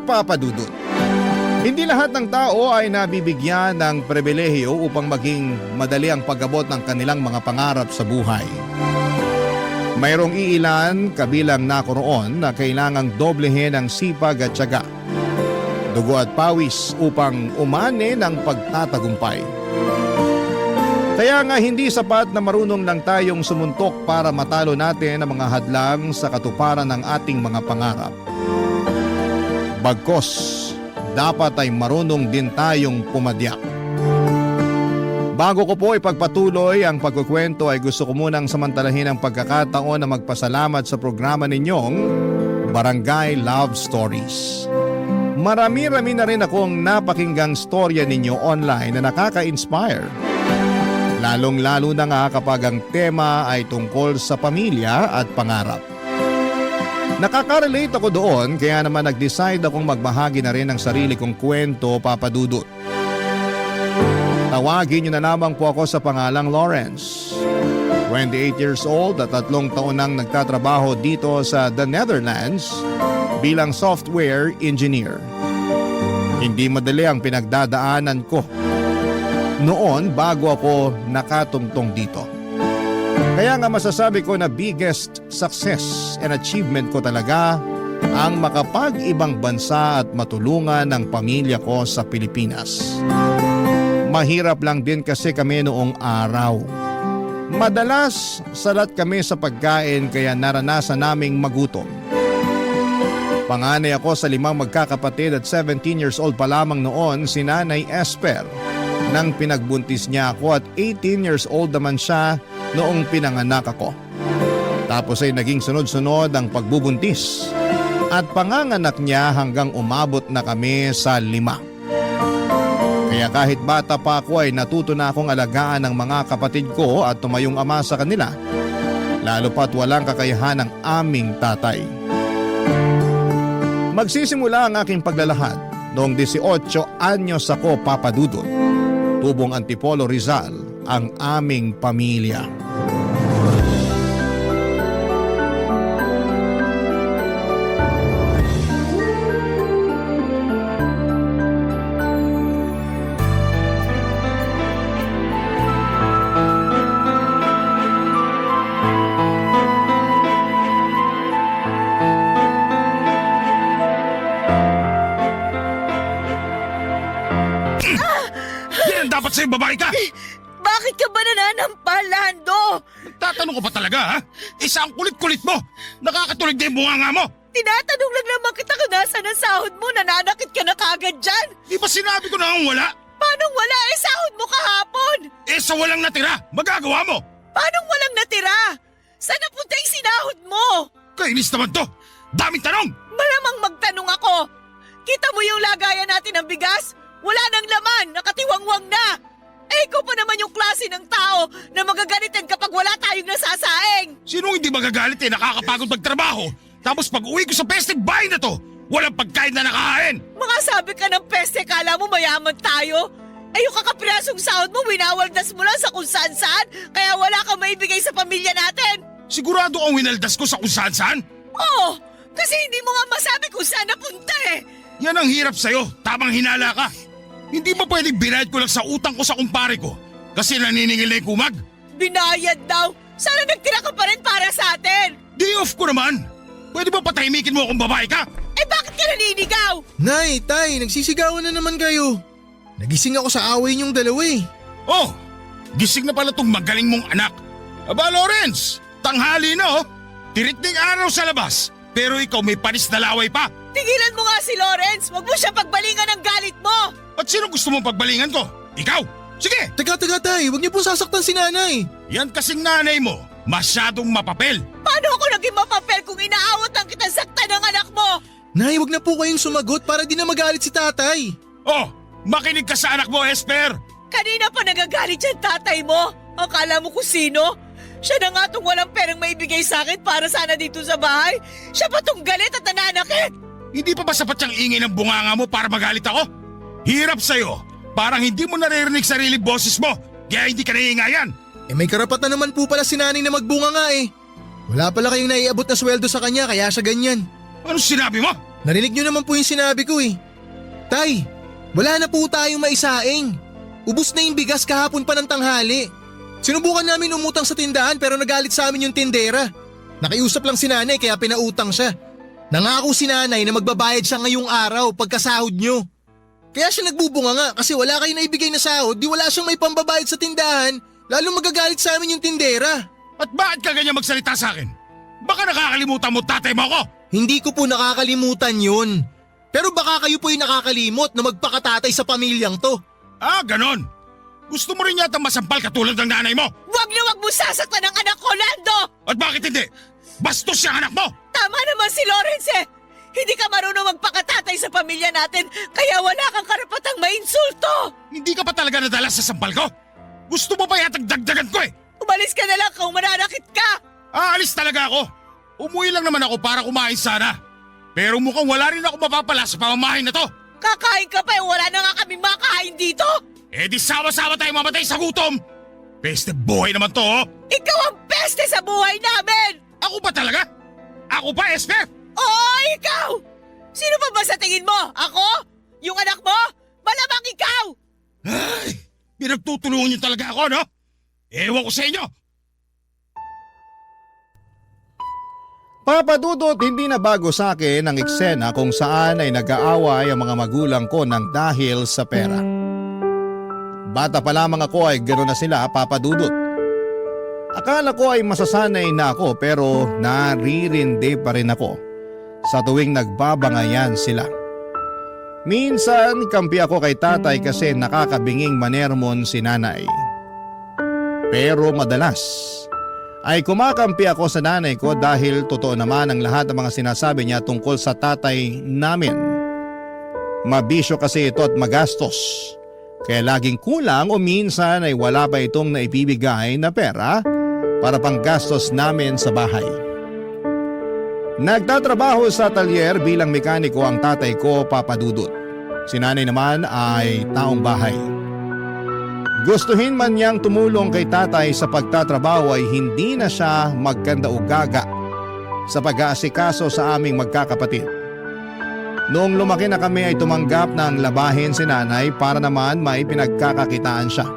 Papa Dudut. Hindi lahat ng tao ay nabibigyan ng pribilehiyo upang maging madali ang pag-abot ng kanilang mga pangarap sa buhay. Mayroong iilan kabilang nakoroon na kailangang doblehin ang sipag at tiyaga, dugo at pawis upang umani ng pagtatagumpay. Kaya nga hindi sapat na marunong lang tayong sumuntok para matalo natin ang mga hadlang sa katuparan ng ating mga pangarap. Bagkus, dapat ay marunong din tayong pumadyak. Bago ko po ipagpatuloy ang pagkukwento ay gusto ko munang samantalahin ang pagkakataon na magpasalamat sa programa ninyong Barangay Love Stories. Marami-rami na rin akong napakinggang storya ninyo online na nakaka-inspire. Lalong-lalo na nga kapag ang tema ay tungkol sa pamilya at pangarap. Nakaka-relate ako doon kaya naman nag-decide akong magbahagi na rin ng sarili kong kwento, Papa Dudut. Tawagin niyo na lamang po ako sa pangalang Lawrence. 28 years old at 3 taon nang nagtatrabaho dito sa The Netherlands bilang software engineer. Hindi madali ang pinagdadaanan ko noon bago ako nakatungtong dito. Kaya nga masasabi ko na biggest success and achievement ko talaga ang makapag-ibang bansa at matulungan ng pamilya ko sa Pilipinas. Mahirap lang din kasi kami noong araw. Madalas salat kami sa pagkain kaya naranasan naming magutom. Panganay ako sa 5 magkakapatid at 17 years old pa lamang noon si Nanay Esper nang pinagbuntis niya ako at 18 years old naman siya noong pinanganak ako. Tapos ay naging sunod-sunod ang pagbubuntis at panganganak niya hanggang umabot na kami sa 5. Kaya kahit bata pa ako ay natuto na akong alagaan ng mga kapatid ko at tumayong ama sa kanila, lalo pat walang kakayahan ng aming tatay. Magsisimula ang aking paglalahad noong 18 anyos ako, Papa Dudut. Tubong Antipolo, Rizal ang aming pamilya. Dapat sa'yo babae ka! Bakit ka ba nananampal, Lando? Tatanong ko pa talaga, ha? Isa ang kulit-kulit mo! Nakakatulig na yung bunganga mo! Tinatanong lang naman kita kung nasaan ang sahod mo, nananakit ka na kagad dyan. Di ba sinabi ko na ang wala? Paano wala sahod mo kahapon? Sa walang natira, magagawa mo! Paano walang natira? Saan napunta yung sinahod mo? Kainis naman to! Daming tanong! Malamang magtanong ako. Kita mo yung lagayan natin ng bigas? Wala nang laman, nakatiwangwang na. Ikaw pa naman yung klase ng tao na magagalitan kapag wala tayong nasasaing. Sinong hindi magagalit nakakapagod magtrabaho? Tapos pag uwi ko sa peste bahay na to, walang pagkain na nakahain. Mga sabi ka ng peste, kala mo mayaman tayo? Yung kakapirasong sahod mo, winawaldas mo lang sa kung saan-saan, kaya wala kang maibigay sa pamilya natin. Sigurado ang winaldas ko sa kung saan-saan? Oo, kasi hindi mo nga masabi kung saan napunta Yan ang hirap sa'yo, tamang hinala ka. Hindi ba pwedeng binayad ko lang sa utang ko sa kumpare ko? Kasi naniningil na yung kumag? Binayad daw? Sana nagtira ka pa rin para sa atin? Day off ko naman! Pwede ba patahimikin mo kung babae ka? Bakit ka naninigaw? Nay, tay, nagsisigawan na naman kayo. Nagising ako sa away niyong dalawa Oh, gising na pala tong magaling mong anak. Aba Lawrence, tanghali na Tirik ding araw sa labas, pero ikaw may panis na laway pa. Tigilan mo nga si Lawrence, wag mo siya pagbalingan ng galit mo. At sino gusto mong pagbalingan ko? Ikaw! Sige! Teka, tay, huwag niyo pong sasaktan si nanay. Yan kasing nanay mo, masyadong mapapel. Paano ako naging mapapel kung inaawat ang kitang saktan ng anak mo? Nay, huwag na po kayong sumagot para di na magalit si tatay. Oh, makinig ka sa anak mo, Esper. Kanina pa nagagalit yung tatay mo. Akala mo kung sino? Siya na nga tong walang perang maibigay sa akin para sana dito sa bahay. Siya pa tong galit at nananakit. Hindi pa ba sapat yung ingay ng bunganga mo para magalit ako? Hirap sa'yo. Parang hindi mo naririnig sarili boses mo. Kaya hindi ka naiingayan. May karapatan naman po pala si nanay na magbunga nga Wala pala kayong naiabot na sweldo sa kanya kaya siya ganyan. Ano sinabi mo? Narinig niyo naman po yung sinabi ko eh. Tay, wala na po tayong maisaing. Ubus na yung bigas kahapon pa ng tanghali. Sinubukan namin umutang sa tindahan pero nagalit sa amin yung tindera. Nakiusap lang si nanay kaya pinautang siya. Nangako si nanay na magbabayad siya ngayong araw pagkasahod nyo. Kaya siya nagbubunga nga kasi wala kayo na ibigay na sahod, di wala siyang may pambabayad sa tindahan, lalo magagalit sa amin yung tindera. At bakit ka ganyan magsalita sa akin? Baka nakakalimutan mo tatay mo ako? Hindi ko po nakakalimutan yun. Pero baka kayo po yung nakakalimot na magpakatatay sa pamilyang to. Ah, ganon. Gusto mo rin yata masampal katulad ng nanay mo? Wag na wag mo sasaktan ang anak ko, Lando! At bakit hindi? Bastos siyang anak mo! Tama naman si Lawrence eh! Hindi ka marunong magpakatatay sa pamilya natin, kaya wala kang karapatang mainsulto! Hindi ka pa talaga nadala sa sampal ko? Gusto mo pa yatang dagdagan ko eh! Umalis ka na lang kung mananakit ka! Aalis talaga ako! Umuwi lang naman ako para kumain sana. Pero mukhang wala rin ako mapapala sa pamamahay na to. Kakain ka pa wala na nga kaming makain dito! Eh di sama-sama tayo mamatay sa gutom! Peste buhay naman to oh! Ikaw ang peste sa buhay namin! Ako ba talaga? Ako pa, Esther? Oo, ikaw! Sino pa ba sa tingin mo? Ako? Yung anak mo? Malamang ikaw! Ay, pinagtutulungan niyo talaga ako, no? Ewan ko sa inyo! Papa Dudut, hindi na bago sa akin ang eksena kung saan ay nag-aaway ang mga magulang ko ng dahil sa pera. Bata pa lamang ako ay gano'n na sila, Papa Dudut. Akala ko ay masasanay na ako pero naririndi pa rin ako sa tuwing nagbabangayan sila. Minsan kampi ako kay tatay kasi nakakabinging manermon si nanay. Pero madalas ay kumakampi ako sa nanay ko dahil totoo naman ang lahat ng mga sinasabi niya tungkol sa tatay namin. Mabisyo kasi ito at magastos. Kaya laging kulang o minsan ay wala pa itong naibibigay na pera para pang gastos namin sa bahay. Nagtatrabaho sa atelier bilang mekaniko ang tatay ko, Papa Dudut. Si nanay naman ay taong bahay. Gustuhin man niyang tumulong kay tatay sa pagtatrabaho ay hindi na siya magkanda-ugaga sa pag-aasikaso sa aming magkakapatid. Noong lumaki na kami ay tumanggap ng labahin si nanay para naman may pinagkakakitaan siya.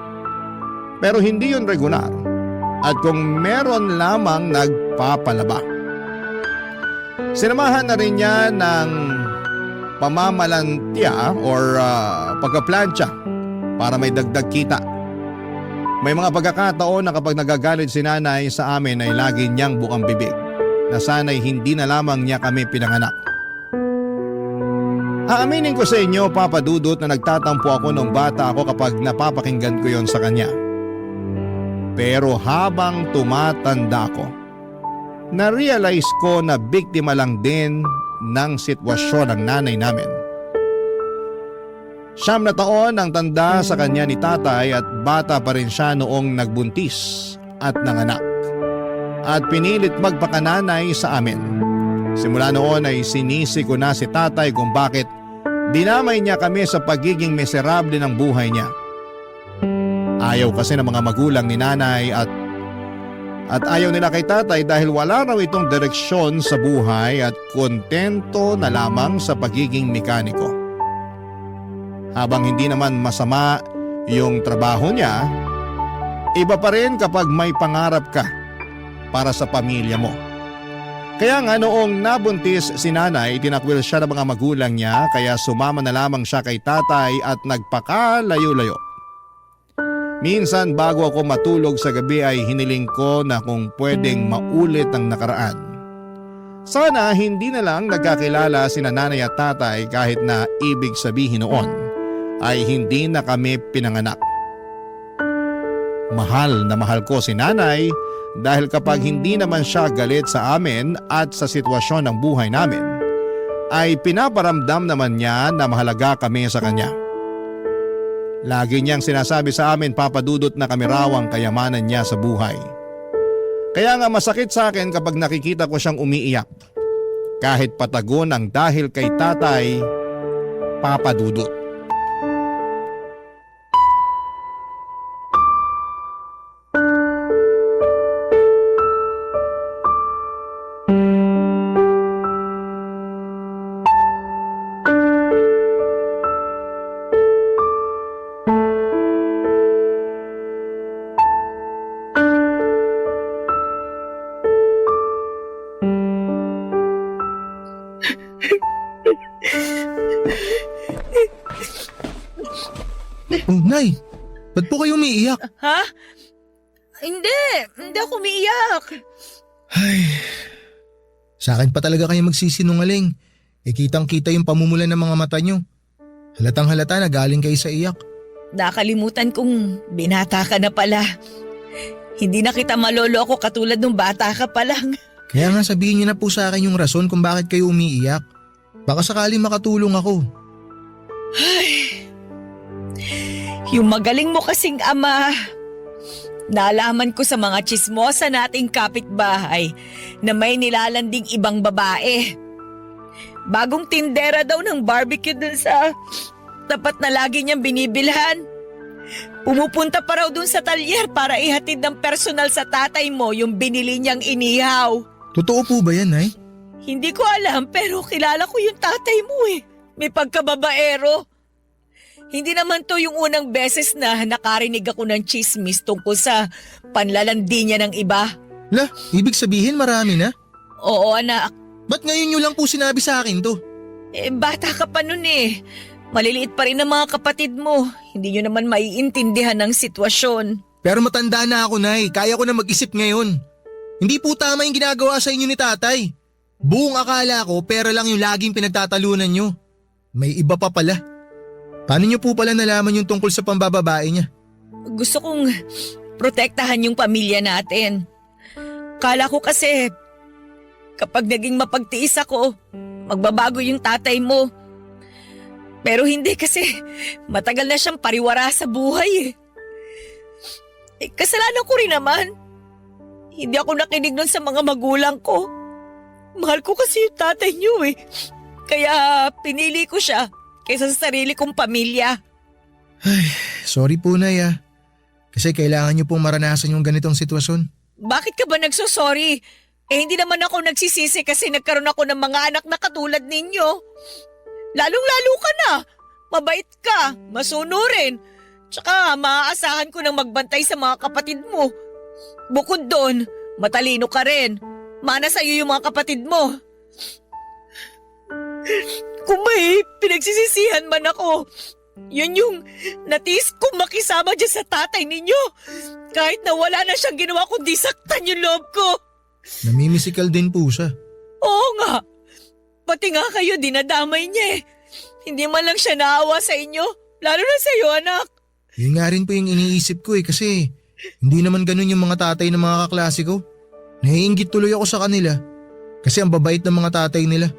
Pero hindi yun regular at kung meron lamang nagpapalaba. Sinamahan na rin niya ng pamamalantya or pagkaplantsa para may dagdag kita. May mga pagkakataon na kapag nagagalit si nanay sa amin ay lagi niyang bukang bibig na sana'y hindi na lamang niya kami pinanganak. Aaminin ko sa inyo, Papa Dudut, na nagtatampo ako nung bata ako kapag napapakinggan ko yon sa kanya. Pero habang tumatanda ako, na-realize ko na biktima lang din ng sitwasyon ng nanay namin. 9 na taon ang tanda sa kanya ni tatay at bata pa rin siya noong nagbuntis at nanganak. At pinilit magpakananay sa amin. Simula noon ay sinisi ko na si tatay kung bakit dinamay niya kami sa pagiging miserable ng buhay niya. Ayaw kasi ng mga magulang ni nanay at ayaw nila kay tatay dahil wala raw itong direksyon sa buhay at kontento na lamang sa pagiging mekaniko. Habang hindi naman masama yung trabaho niya, iba pa rin kapag may pangarap ka para sa pamilya mo. Kaya nga noong nabuntis si nanay, tinakwil siya ng mga magulang niya kaya sumama na lamang siya kay tatay at nagpakalayo-layo. Minsan bago ako matulog sa gabi ay hiniling ko na kung pwedeng maulit ang nakaraan. Sana hindi na lang nagkakilala sina nanay at tatay kahit na ibig sabihin noon ay hindi na kami pinanganak. Mahal na mahal ko si nanay dahil kapag hindi naman siya galit sa amin at sa sitwasyon ng buhay namin, ay pinaparamdam naman niya na mahalaga kami sa kanya. Lagi niyang sinasabi sa amin, Papa Dudut, na kami raw ang kayamanan niya sa buhay. Kaya nga masakit sa akin kapag nakikita ko siyang umiiyak. Kahit patagon ang dahil kay tatay, Papa Dudut. Oh, Nay, ba't po kayo umiiyak? Ha? Hindi ako umiiyak. Ay, sa akin pa talaga kayo magsisinungaling. Kitang-kita yung pamumulan ng mga mata nyo. Halatang halata na galing kayo sa iyak. Nakalimutan kong binata ka na pala. Hindi na kita maloloko katulad nung bata ka pa lang. Kaya nga sabihin niyo na po sa akin yung rason kung bakit kayo umiiyak. Baka sakali makatulong ako. Yung magaling mo kasing ama. Naalaman ko sa mga tsismosa nating kapitbahay na may nilalanding ibang babae. Bagong tindera daw ng barbecue dun sa tapat na lagi niyang binibilhan. Pumupunta pa raw dun sa talyer para ihatid ng personal sa tatay mo yung binili niyang inihaw. Totoo po ba yan, Nay? Hindi ko alam pero kilala ko yung tatay mo eh. May pagkababaero. Hindi naman to yung unang beses na nakarinig ako ng chismis tungkol sa panlalandi niya ng iba. La, ibig sabihin marami na? Oo anak. Ba't ngayon nyo lang po sinabi sa akin to? Bata ka pa nun eh. Maliliit pa rin ang mga kapatid mo. Hindi nyo naman maiintindihan ng sitwasyon. Pero matanda na ako, Nay. Kaya ko na mag-isip ngayon. Hindi po tama yung ginagawa sa inyo ni tatay. Buong akala ko pera lang yung laging pinagtatalunan nyo. May iba pa pala. Paano nyo po pala nalaman yung tungkol sa pambababae niya? Gusto kong protektahan yung pamilya natin. Kala ko kasi kapag naging mapagtiis ako, magbabago yung tatay mo. Pero hindi kasi matagal na siyang pariwara sa buhay eh. Kasalanan ko rin naman. Hindi ako nakinig nun sa mga magulang ko. Mahal ko kasi yung tatay niyo eh. Kaya pinili ko siya kaysa sa sarili kong pamilya. Ay, sorry po, Nay ah. Kasi kailangan nyo pong maranasan yung ganitong sitwasyon. Bakit ka ba nagsosorry? Hindi naman ako nagsisisi kasi nagkaroon ako ng mga anak na katulad ninyo. Lalong-lalo ka na. Mabait ka, masunurin. Tsaka maaasahan ko ng magbantay sa mga kapatid mo. Bukod doon, matalino ka rin. Mana sa'yo yung mga kapatid mo. Kung may pinagsisisihan man ako, yun yung natiis kong makisama dyan sa tatay ninyo. Kahit na wala na siyang ginawa kundi saktan yung loob ko. Namimisikal din po siya. Oo nga. Pati nga kayo dinadamay niya eh. Hindi man lang siya naawa sa inyo. Lalo na sa'yo anak. Yun nga rin po yung iniisip ko kasi hindi naman ganun yung mga tatay ng mga kaklase ko. Naiinggit tuloy ako sa kanila kasi ang babait ng mga tatay nila.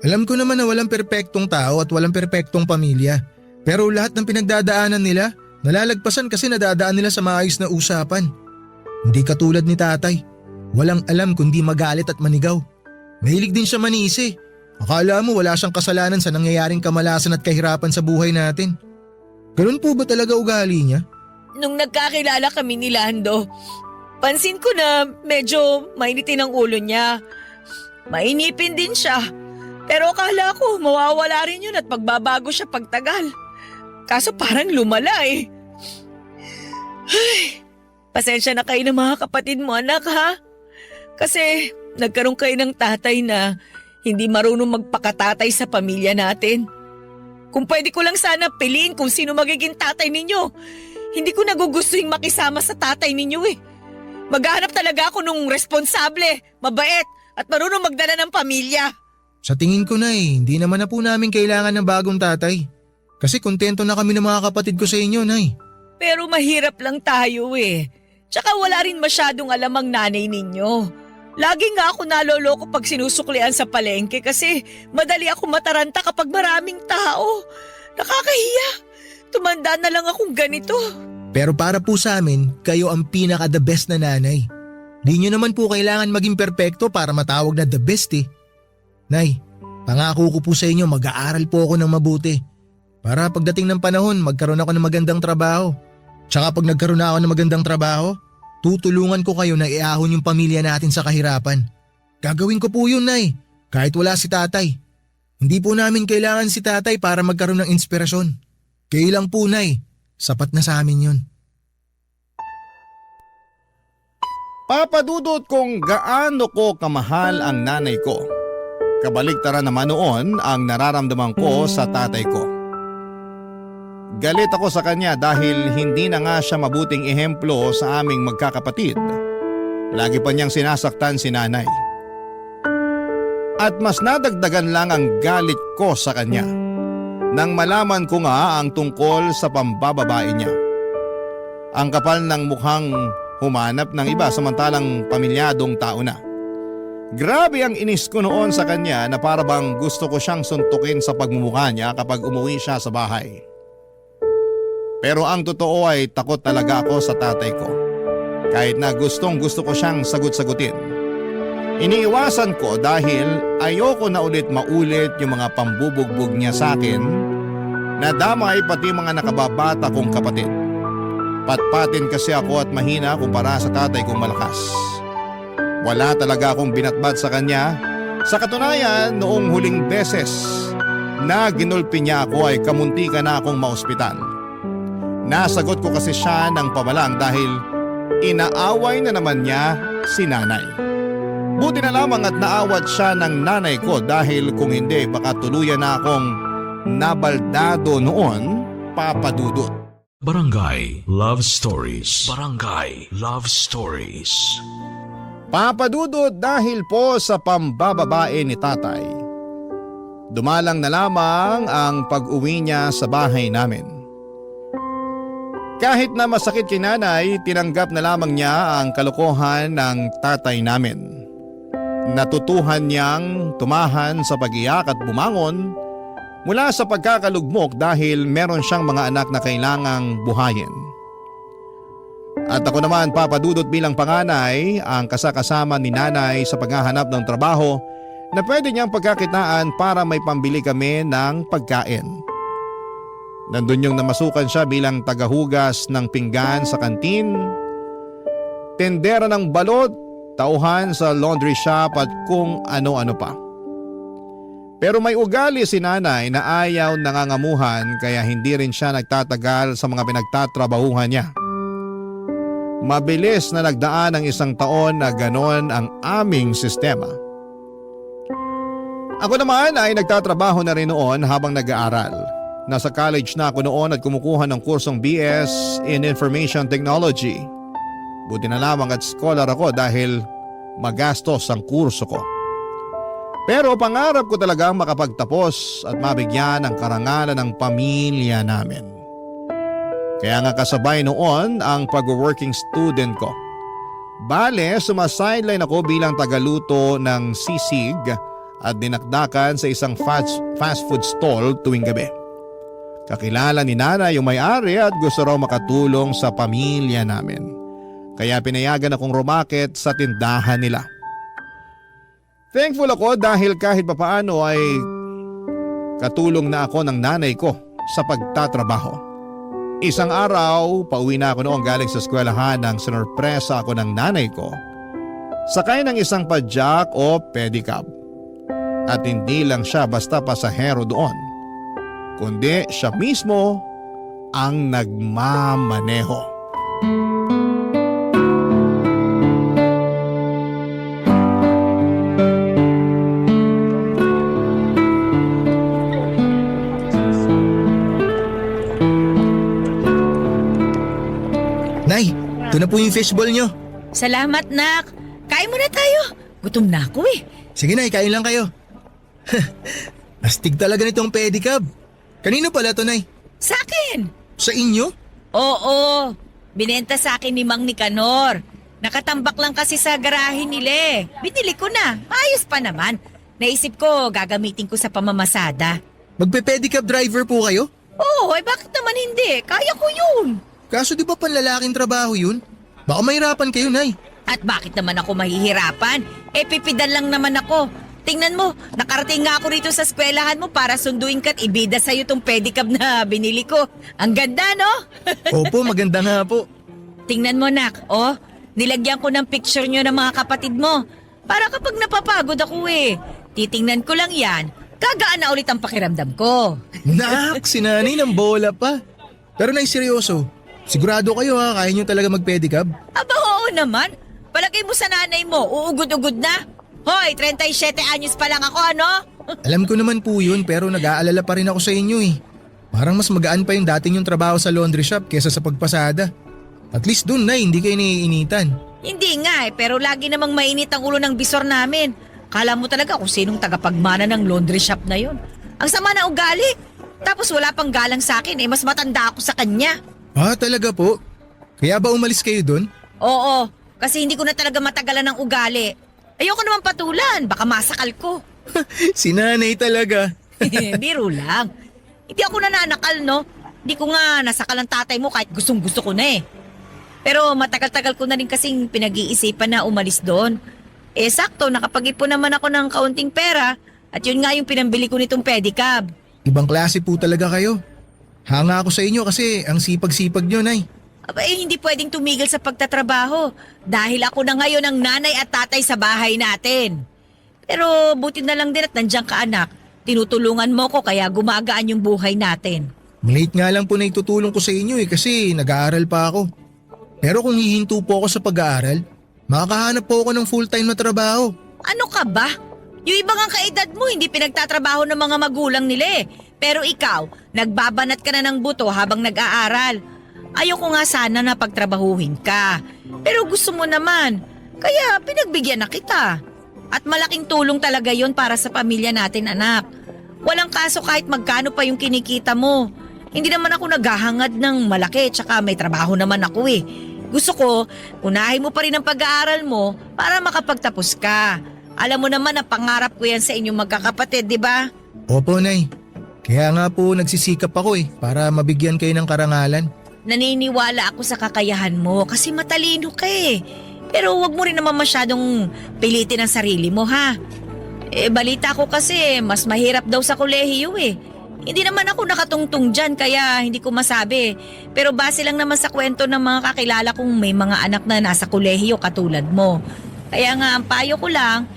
Alam ko naman na walang perpektong tao at walang perpektong pamilya. Pero lahat ng pinagdadaanan nila, nalalagpasan kasi nadadaan nila sa maayos na usapan. Hindi katulad ni tatay. Walang alam kundi magalit at manigaw. Mahilig din siya manisi. Akala mo wala siyang kasalanan sa nangyayaring kamalasan at kahirapan sa buhay natin. Ganun po ba talaga ugali niya? Nung nagkakilala kami ni Lando, pansin ko na medyo mainitin ang ulo niya. Mainipin din siya. Pero akala ko mawawala rin yun at magbabago siya pagtagal. Kaso parang lumala eh. Ay, pasensya na kayo ng mga kapatid mo anak ha. Kasi nagkaroon kayo ng tatay na hindi marunong magpakatatay sa pamilya natin. Kung pwede ko lang sana piliin kung sino magiging tatay ninyo. Hindi ko nagugustuhin makisama sa tatay ninyo eh. Maghahanap talaga ako nung responsable, mabait at marunong magdala ng pamilya. Sa tingin ko na hindi naman na po namin kailangan ng bagong tatay. Kasi kontento na kami ng mga kapatid ko sa inyo, Nay. Pero mahirap lang tayo eh. Tsaka wala rin masyadong alam ang nanay ninyo. Lagi nga ako naloloko pag sinusuklian sa palengke kasi madali ako mataranta kapag maraming tao. Nakakahiya. Tumanda na lang akong ganito. Pero para po sa amin, kayo ang pinaka the best na nanay. Di nyo naman po kailangan maging perpekto para matawag na the best eh. Nay, pangako ko po sa inyo mag-aaral po ako ng mabuti. Para pagdating ng panahon magkaroon ako ng magandang trabaho. Tsaka pag nagkaroon na ako ng magandang trabaho, tutulungan ko kayo na iahon yung pamilya natin sa kahirapan. Gagawin ko po yun, Nay, kahit wala si tatay. Hindi po namin kailangan si tatay para magkaroon ng inspirasyon. Kayo lang po, Nay. Sapat na sa amin yun. Papadudot kung gaano ko kamahal ang nanay ko. Kabaligtaran naman noon ang nararamdaman ko sa tatay ko. Galit ako sa kanya dahil hindi na nga siya mabuting ehemplo sa aming magkakapatid. Lagi pa niyang sinasaktan si nanay. At mas nadagdagan lang ang galit ko sa kanya nang malaman ko nga ang tungkol sa pambababae niya. Ang kapal ng mukhang humanap ng iba samantalang pamilyadong tao na. Grabe ang inis ko noon sa kanya na para bang gusto ko siyang suntukin sa pagmumukha niya kapag umuwi siya sa bahay. Pero ang totoo ay takot talaga ako sa tatay ko. Kahit na gustong gusto ko siyang sagot-sagutin. Iniiwasan ko dahil ayoko na ulit maulit yung mga pambubugbog niya sa akin na damay pati mga nakababata kong kapatid. Patpatin kasi ako at mahina kumpara sa tatay kong malakas. Wala talaga akong binatbat sa kanya. Sa katunayan, noong huling beses na ginulpi niya ako ay kamuntika na akong maospital. Nasagot ko kasi siya ng pamalang dahil inaaway na naman niya si nanay. Buti na lamang at naawat siya ng nanay ko dahil kung hindi baka tuluyan na akong nabaldado noon, Papa Dudut. Barangay Love Stories. Barangay Love Stories. Papa Dudut, dahil po sa pambababae ni tatay, dumalang na lamang ang pag-uwi niya sa bahay namin. Kahit na masakit kay nanay, tinanggap na lamang niya ang kalokohan ng tatay namin. Natutuhan niyang tumahan sa pag-iyak at bumangon mula sa pagkakalugmok dahil meron siyang mga anak na kailangang buhayin. At ako naman, Papa Dudut, bilang panganay, ang kasakasama ni nanay sa paghahanap ng trabaho na pwede niyang pagkakitaan para may pambili kami ng pagkain. Nandun yung namasukan siya bilang tagahugas ng pinggan sa kantin, tendera ng balot, tauhan sa laundry shop at kung ano-ano pa. Pero may ugali si nanay na ayaw nangangamuhan kaya hindi rin siya nagtatagal sa mga pinagtatrabahuhan niya. Mabilis na nagdaan ang isang taon na ganon ang aming sistema. Ako naman ay nagtatrabaho na rin noon habang nag-aaral. Nasa college na ako noon at kumukuha ng kursong BS in Information Technology. Buti na lamang at scholar ako dahil magastos ang kurso ko. Pero pangarap ko talagang makapagtapos at mabigyan ng karangalan ng pamilya namin. Kaya nga kasabay noon ang pag-working student ko. Bale, sumasideline ako bilang tagaluto ng sisig at dinakdakan sa isang fast food stall tuwing gabi. Kakilala ni nanay yung may-ari at gusto raw makatulong sa pamilya namin. Kaya pinayagan akong rumakit sa tindahan nila. Thankful ako dahil kahit papaano ay katulong na ako ng nanay ko sa pagtatrabaho. Isang araw, pauwi na ako noong galing sa eskwelahan nang sinurpresa ako ng nanay ko. Sakay ng isang padyak o pedicab. At hindi lang siya basta pasahero doon, kundi siya mismo ang nagmamaneho. Nay, ito na po yung fishball nyo. Salamat, nak. Kain muna tayo. Gutom na ako eh. Sige Nay, kain lang kayo. Astig talaga nitong pedicab. Kanino pala to, Nay? Sa akin. Sa inyo? Oo. Binenta sa akin ni Mang Nicanor. Nakatambak lang kasi sa garahe nila eh. Binili ko na. Maayos pa naman. Naisip ko, gagamitin ko sa pamamasada. Magpe-pedicab driver po kayo? Oo, ay bakit naman hindi? Kaya ko yun. Kaso di ba panlalaking trabaho yun? Baka mahirapan kayo, Nay. At bakit naman ako mahihirapan? Pipidan lang naman ako. Tingnan mo, nakarating nga ako rito sa eskwelahan mo para sunduin ka at ibida sa'yo tong pedicab na binili ko. Ang ganda, no? Opo, maganda nga po. Tingnan mo, nak. Oh, nilagyan ko ng picture nyo ng mga kapatid mo. Para kapag napapagod ako titingnan ko lang yan, gagaan na ulit ang pakiramdam ko. Nak, si nanay ng bola pa. Pero Nay, seryoso. Sigurado kayo kaya nyo talaga mag-pedicab? Aba, oo naman. Palagay mo sa nanay mo, uugod-ugod na. Hoy, 37 anyos pa lang ako, ano? Alam ko naman po yun pero nag-aalala pa rin ako sa inyo . Parang mas magaan pa yung dating yung trabaho sa laundry shop kesa sa pagpasada. At least dun, Nay, hindi kayo naiinitan. Hindi nga pero lagi namang mainit ang ulo ng bisor namin. Kala mo talaga kung sinong tagapagmana ng laundry shop na yon. Ang sama na ugali. Tapos wala pang galang sa akin mas matanda ako sa kanya. Ah, talaga po? Kaya ba umalis kayo dun? Oo, kasi hindi ko na talaga matagalan ng ugali. Ayoko naman patulan, baka masakal ko. Si Nanay talaga. Biro lang. Hindi ako nananakal, no? Hindi ko nga nasakal ang tatay mo kahit gustong gusto ko na eh. Pero matagal-tagal ko na rin kasing pinag-iisipan na umalis doon. Sakto, nakapag-ipon naman ako ng kaunting pera at yun nga yung pinambili ko nitong pedicab. Ibang klase po talaga kayo. Hanga ako sa inyo kasi ang sipag-sipag nyo, Nay. Hindi pwedeng tumigil sa pagtatrabaho dahil ako na ngayon ang nanay at tatay sa bahay natin. Pero buti na lang din at nandiyan ka anak. Tinutulungan mo ko kaya gumagaan yung buhay natin. Late nga lang po na itutulong ko sa inyo kasi nag-aaral pa ako. Pero kung hihinto po ako sa pag-aaral, makakahanap po ako ng full-time na trabaho. Ano ka ba? Yung ibang ang kaedad mo hindi pinagtatrabaho ng mga magulang nila eh. Pero ikaw, nagbabanat ka na ng buto habang nag-aaral. Ayoko nga sana na pagtrabahuhin ka. Pero gusto mo naman, kaya pinagbigyan na kita. At malaking tulong talaga yon para sa pamilya natin anak. Walang kaso kahit magkano pa yung kinikita mo. Hindi naman ako naghahangad ng malaki tsaka may trabaho naman ako eh. Gusto ko, unahin mo pa rin ang pag-aaral mo para makapagtapos ka. Alam mo naman na pangarap ko yan sa inyong magkakapatid, di ba? Opo, Nay. Kaya nga po nagsisikap ako para mabigyan kayo ng karangalan. Naniniwala ako sa kakayahan mo kasi matalino ka eh. Pero wag mo rin naman masyadong pilitin ang sarili mo ha. Balita ko kasi mas mahirap daw sa kolehiyo eh. Hindi naman ako nakatungtong dyan kaya hindi ko masabi. Pero base lang naman sa kwento ng mga kakilala kong may mga anak na nasa kolehiyo katulad mo. Kaya nga ang payo ko lang,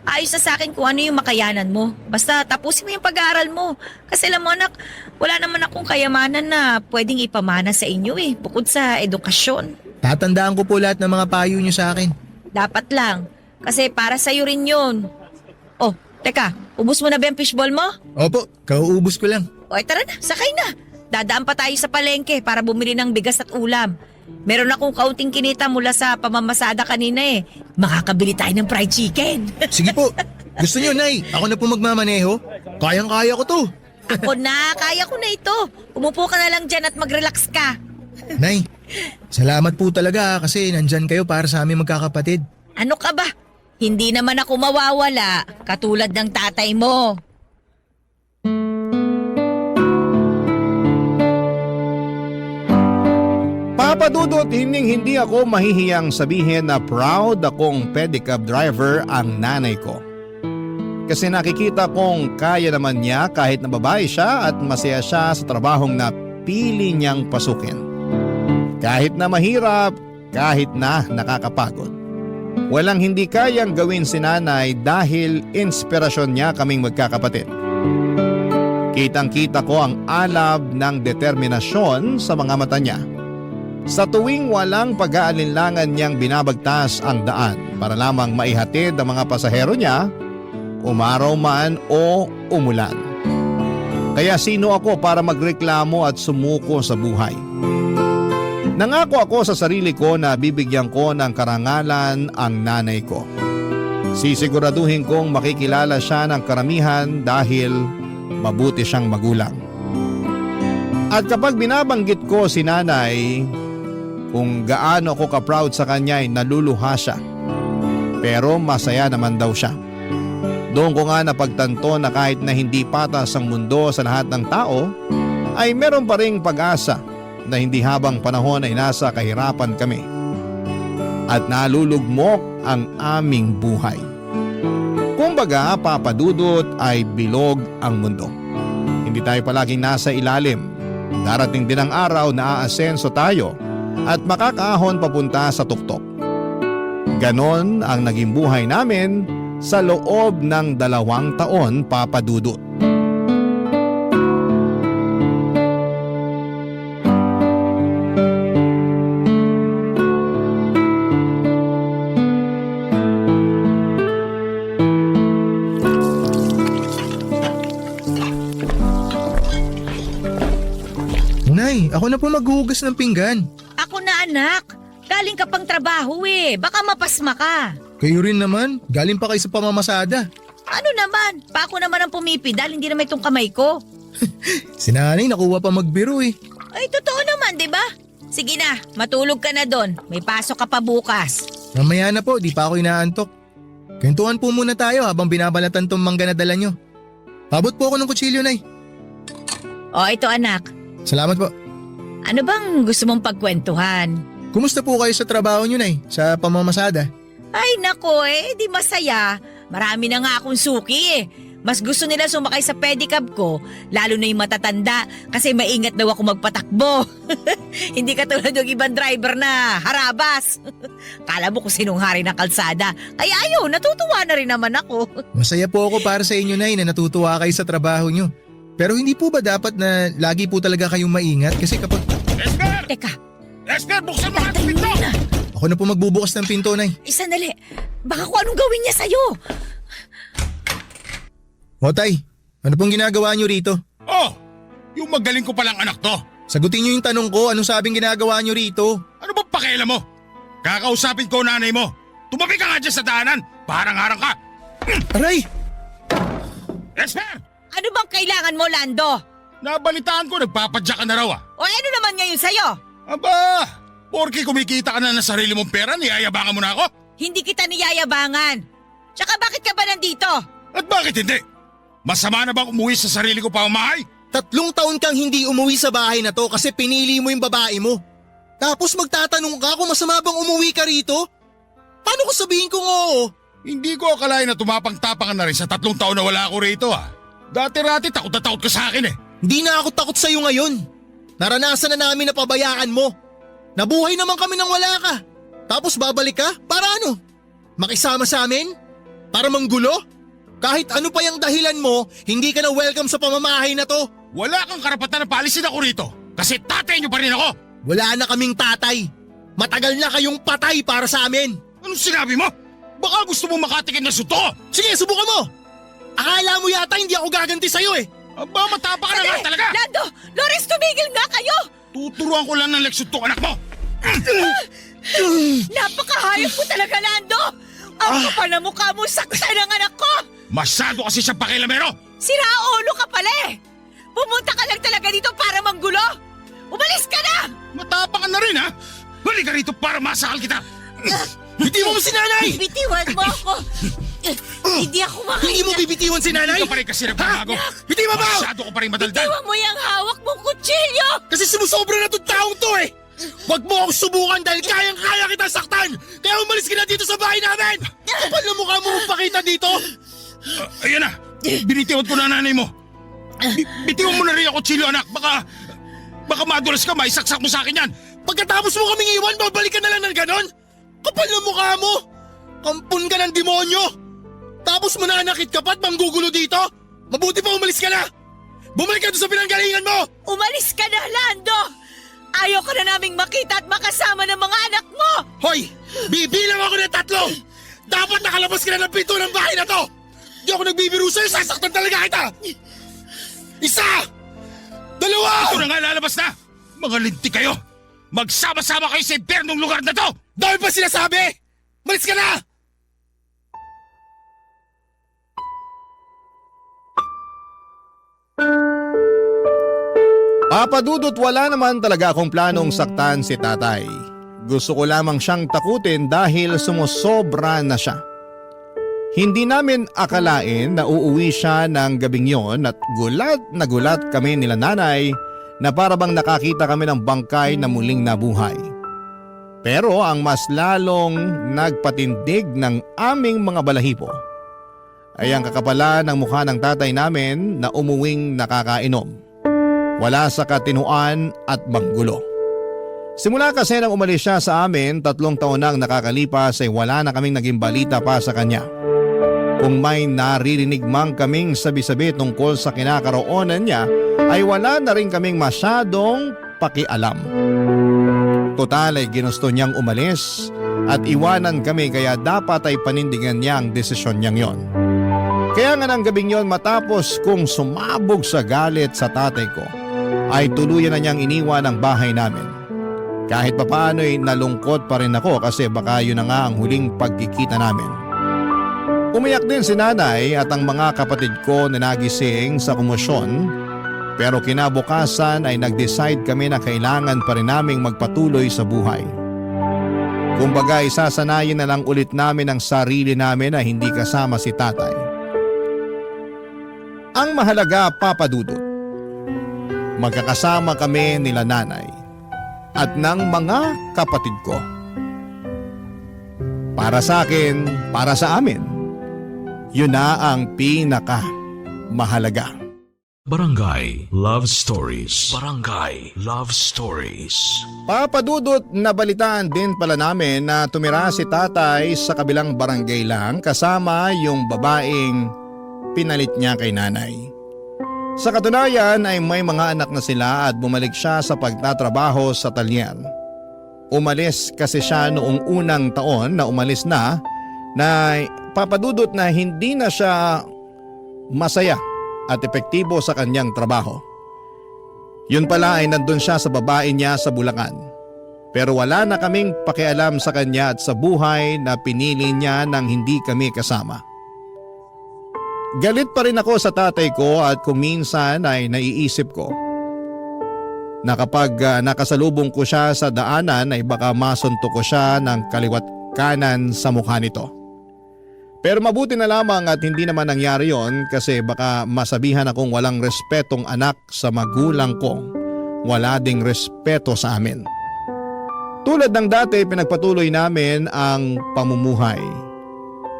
ayos na sa akin kung ano yung makayanan mo. Basta tapusin mo yung pag-aaral mo. Kasi alam mo anak, wala naman akong kayamanan na pwedeng ipamana sa inyo bukod sa edukasyon. Tatandaan ko po lahat ng mga payo niyo sa akin. Dapat lang. Kasi para sa'yo rin yun. Oh, teka, ubos mo na ba yung fishball mo? Opo, kauubos ko lang. O tara na, sakay na. Dadaan pa tayo sa palengke para bumili ng bigas at ulam. Meron akong kaunting kinita mula sa pamamasada kanina Makakabili tayo ng fried chicken. Sige po. Gusto niyo, Nay? Ako na po magmamaneho? Kayang-kaya ko to. Ako na, kaya ko na ito. Umupo ka na lang dyan at mag-relax ka. Nay, salamat po talaga kasi nandyan kayo para sa aming magkakapatid. Ano ka ba? Hindi naman ako mawawala katulad ng tatay mo. Papa Dudut, hindi ako mahihiyang sabihin na proud akong pedicab driver ang nanay ko. Kasi nakikita kong kaya naman niya kahit na babae siya at masaya siya sa trabahong napili niyang pasukin. Kahit na mahirap, kahit na nakakapagod. Walang hindi kayang gawin si nanay dahil inspirasyon niya kaming magkakapatid. Kitang-kita ko ang alab ng determinasyon sa mga mata niya. Sa tuwing walang pag-aalinlangan niyang binabagtas ang daan para lamang maihatid ang mga pasahero niya, umaraw man o umulan. Kaya sino ako para magreklamo at sumuko sa buhay? Nangako ako sa sarili ko na bibigyan ko ng karangalan ang nanay ko. Sisiguraduhin kong makikilala siya ng karamihan dahil mabuti siyang magulang. At kapag binabanggit ko si nanay, kung gaano ako ka-proud sa kanya ay naluluha siya. Pero masaya naman daw siya. Doon ko nga napagtanto na kahit na hindi patas ang mundo sa lahat ng tao, ay meron pa ring pag-asa na hindi habang panahon ay nasa kahirapan kami. At nalulugmok ang aming buhay. Kumbaga, Papa Dudut ay bilog ang mundo. Hindi tayo palaging nasa ilalim. Darating din ang araw na aasenso tayo at makakaahon papunta sa tuktok. Ganon ang naging buhay namin sa loob ng 2 taon, Papa Dudut. Nay, ako na po maghuhugas ng pinggan. Ako na anak. Galing ka pang trabaho eh. Baka mapasma ka. Kayo rin naman, galing pa kayo sa pamamasada. Ano naman? Pa ako naman ang pumipidal, hindi naman itong kamay ko. Si nanay nakuha pa magbiro eh. Ay, totoo naman, di ba? Sige na, matulog ka na doon. May pasok ka pa bukas. Mamaya na po, di pa ako inaantok. Kwentuhan po muna tayo habang binabalatan tong mangga na dala nyo. Abot po ako ng kutsilyo, Nay. O, ito anak. Salamat po. Ano bang gusto mong pagkwentuhan? Kumusta po kayo sa trabaho nyo, Nay? Sa pamamasada? Ay nako di masaya. Marami na nga akong suki eh. Mas gusto nila sumakay sa pedicab ko, lalo na yung matatanda kasi maingat daw ako magpatakbo. Hindi katulad yung ibang driver na harabas. Kala mo kung sinong hari ng kalsada. Kaya ayaw, natutuwa na rin naman ako. Masaya po ako para sa inyo, Nay, na natutuwa kayo sa trabaho nyo. Pero hindi po ba dapat na lagi po talaga kayong maingat? Kasi kapag... Esther! Teka, Esther, buksan mo ang pinto! na. Ako na po magbubukas ng pinto, Nay. Sandali, baka kung anong gawin niya sa'yo. O, Tay, ano pong ginagawa nyo rito? Oh, yung magaling ko palang anak to. Sagutin nyo yung tanong ko, anong sabing ginagawa nyo rito? Ano ba pakialam mo? Kakausapin ko nanay mo. Tumabi ka nga dyan sa daanan. Parang harang ka. Aray! Esther! Ano bang kailangan mo, Lando? Nabalitaan ko, nagpapadya ka na raw ah. O ano naman ngayon sa'yo? Aba, porke kumikita ka na ng sarili mong pera, niyayabangan mo na ako? Hindi kita niyayabangan. Tsaka bakit ka ba nandito? At bakit hindi? Masama na bang umuwi sa sarili ko pamamahay? 3 taon kang hindi umuwi sa bahay na to kasi pinili mo yung babae mo. Tapos magtatanong ka kung masama bang umuwi ka rito? Paano ko sabihin kong oo? Hindi ko akalain na tumapang-tapangan na rin sa 3 taon na wala ako rito ah. Dati-rati takot na takot ka sa akin eh. Hindi na ako takot sa'yo ngayon. Naranasan na namin na pabayaan mo. Nabuhay naman kami nang wala ka. Tapos babalik ka? Para ano? Makisama sa amin? Para manggulo? Kahit ano pa yung dahilan mo, hindi ka na welcome sa pamamahay na to. Wala kang karapatan na paalisin ako rito. Kasi tatay niyo pa rin ako. Wala na kaming tatay. Matagal na kayong patay para sa amin. Anong sinabi mo? Baka gusto mo makatikin na suto. Sige, subukan mo! Akala mo yata hindi ako gaganti sa'yo eh. Aba, matapa ka na nga talaga. Lando! Lawrence, tumigil nga kayo! Tuturuan ko lang ng leksyon to anak mo. Napakahayop mo talaga, Lando! Ang kapal na mukha mo, sakta ng anak ko! Masyado kasi siya pakilamero. Sira ulo ka pala eh! Pumunta ka lang talaga dito para manggulo! Umalis ka na! Matapang ka na rin ha. Balik ka rito para masakal kita. Bitiwan mo si nanay! Bitiwan mo ako! Hindi ako Hindi mo makahinga! bibitiwan si nanay? Hindi ka pa rin kasi nagbabago. Hindi ba ba? Masyado ko pa rin madaldal. Bitiwan mo yung hawak mong kutsilyo! Kasi sumusobra na itong taong to eh! Huwag mo akong subukan dahil kayang-kaya kita saktan! Kaya umalis ka na dito sa bahay namin! Kapal na mukha mo magpakita dito! Ayan na. Binitiwan ko na nanay mo. Bitiwan mo na rin ako, Chilo anak. Baka madulas ka, maisaksak mo sa akin yan. Pagkatapos mo kaming iwan, babalik ka na lang ng ganon? Kapal na mukha mo! Kampun ka ng demonyo! Tapos mananakit ka pa at manggugulo dito? Mabuti pa umalis ka na! Bumalik ka doon sa pinanggalingan mo! Umalis ka na, Lando! Ayaw ka na naming makita at makasama ng mga anak mo! Hoy! Bibilang ako ng 3! Dapat nakalabas ka na ng pinto ng bahay na to! Di ako nagbibiro sa'yo, sasaktan talaga kita! 1! 2! Ito na nga lalabas na. Mga linti kayo. Magsama-sama kayo sa impernong lugar na to. Dahil pa sinasabi! Malis ka na! Papadudot wala naman talaga akong planong saktan si tatay. Gusto ko lamang siyang takutin dahil sumusobra na siya. Hindi namin akalain na uuwi siya ng gabing yon at gulat na gulat kami nila nanay na parabang nakakita kami ng bangkay na muling nabuhay. Pero ang mas lalong nagpatindig ng aming mga balahibo ay ang kakapalan ng mukha ng tatay namin na umuwing nakakainom. Wala sa katinuan at manggulo. Simula kasi nang umalis siya sa amin, 3 taon nang nakakalipas ay wala na kaming naging balita pa sa kanya. Kung may naririnig mang kaming sabi-sabi tungkol sa kinakaroonan niya, ay wala na rin kaming masyadong pakialam. Total ay ginusto niyang umalis at iwanan kami kaya dapat ay panindigan niya ang desisyon niyang yon. Kaya nga ng gabing yon matapos kong sumabog sa galit sa tatay ko, ay tuluyan na niyang iniwan ang bahay namin. Kahit papaano'y nalungkot pa rin ako kasi baka yun na nga ang huling pagkikita namin. Umiyak din si nanay at ang mga kapatid ko na nagising sa komosyon, pero kinabukasan ay nag-decide kami na kailangan pa rin naming magpatuloy sa buhay. Kumbaga isasanayin na lang ulit namin ang sarili namin na hindi kasama si tatay. Ang mahalaga, Papa Dudut, magkakasama kami nila nanay at ng mga kapatid ko. Para sa akin, para sa amin, yun na ang pinaka mahalaga. Barangay Love Stories. Barangay Love Stories. Papadudot, nabalitaan din pala namin na tumira si tatay sa kabilang barangay lang kasama yung babaeng pinalit niya kay nanay. Sa katunayan ay may mga anak na sila at bumalik siya sa pagtatrabaho sa talyer. Umalis kasi siya noong unang taon na umalis na papadudot na hindi na siya masaya at epektibo sa kanyang trabaho. Yun pala ay nandun siya sa babae niya sa Bulacan. Pero wala na kaming pakialam sa kanya at sa buhay na pinili niya nang hindi kami kasama. Galit pa rin ako sa tatay ko at kung minsan ay naiisip ko na kapag nakasalubong ko siya sa daanan ay baka masuntok ko siya ng kaliwat kanan sa mukha nito. Pero mabuti na lamang at hindi naman nangyari yon kasi baka masabihan akong walang respetong anak sa magulang ko. Wala ding respeto sa amin. Tulad ng dati, pinagpatuloy namin ang pamumuhay.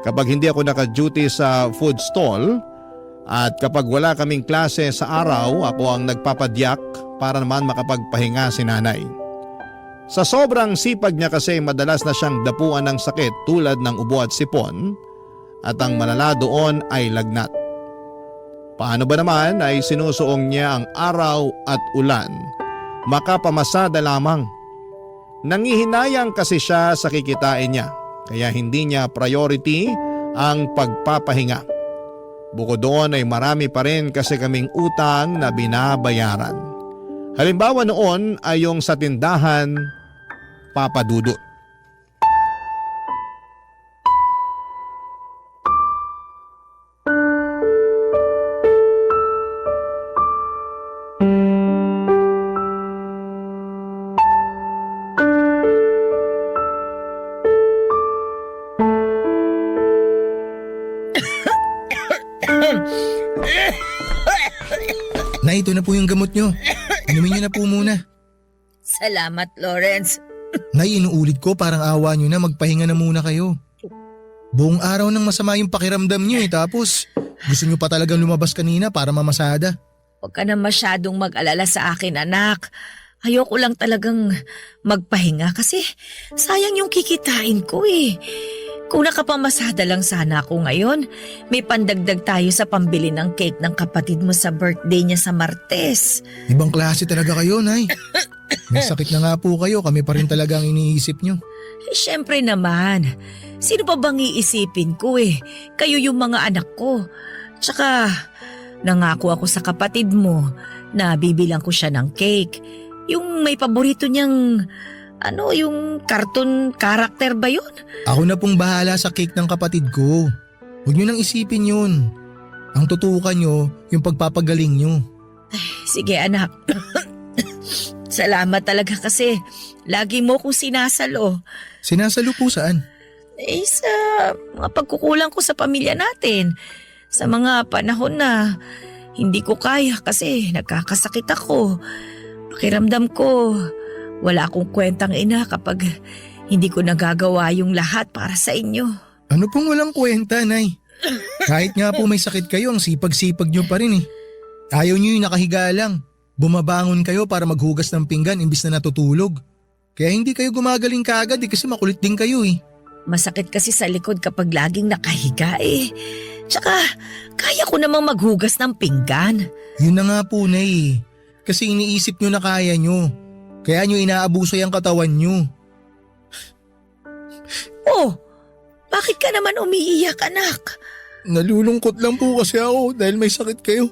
Kapag hindi ako naka-duty sa food stall at kapag wala kaming klase sa araw, ako ang nagpapadyak para naman makapagpahinga si nanay. Sa sobrang sipag niya kasi madalas na siyang dapuan ng sakit tulad ng ubo at sipon. At ang malala doon ay lagnat. Paano ba naman ay sinusuong niya ang araw at ulan, makapamasada lamang. Nangihinayang kasi siya sa kikitain niya, kaya hindi niya priority ang pagpapahinga. Bukod doon ay marami pa rin kasi kaming utang na binabayaran. Halimbawa noon ay yung sa tindahan, Papa Dudut. Nay, ito na po yung gamot nyo. Inumin nyo na po muna. Salamat, Lawrence. Nay, inuulit ko parang awa nyo na magpahinga na muna kayo. Buong araw nang masama yung pakiramdam nyo tapos gusto nyo pa talagang lumabas kanina para mamasada. Huwag ka na masyadong mag-alala sa akin, anak. Ayoko lang talagang magpahinga kasi sayang yung kikitain ko eh. Kung nakapamasada lang sana ako ngayon, may pandagdag tayo sa pambili ng cake ng kapatid mo sa birthday niya sa Martes. Ibang klase talaga kayo, Nay. May sakit na nga po kayo, kami pa rin talaga ang iniisip nyo. Eh, syempre naman. Sino pa bang iisipin ko eh? Kayo yung mga anak ko. Tsaka, nangako ako sa kapatid mo na bibilang ko siya ng cake. Yung may paborito niyang, yung cartoon character ba yun? Ako na pong bahala sa cake ng kapatid ko. Huwag nyo nang isipin yun. Ang tutukan nyo, yung pagpapagaling nyo. Sige anak. Salamat talaga kasi lagi mo kong sinasalo. Sinasalo po saan? Sa mga pagkukulang ko sa pamilya natin. Sa mga panahon na hindi ko kaya kasi nagkakasakit ako. Pakiramdam ko, wala akong kwentang ina kapag hindi ko nagagawa yung lahat para sa inyo. Ano pong walang kwenta, Nay? Kahit nga po may sakit kayo, ang sipag-sipag nyo pa rin eh. Ayaw nyo yung nakahiga lang. Bumabangon kayo para maghugas ng pinggan imbis na natutulog. Kaya hindi kayo gumagaling kaagad kasi makulit din kayo eh. Masakit kasi sa likod kapag laging nakahiga eh. Tsaka kaya ko namang maghugas ng pinggan. Yun na nga po, Nay. Kasi iniisip nyo na kaya nyo. Kaya nyo inaabuso yung katawan nyo. Oh, bakit ka naman umiiyak, anak? Nalulungkot lang po kasi ako dahil may sakit kayo.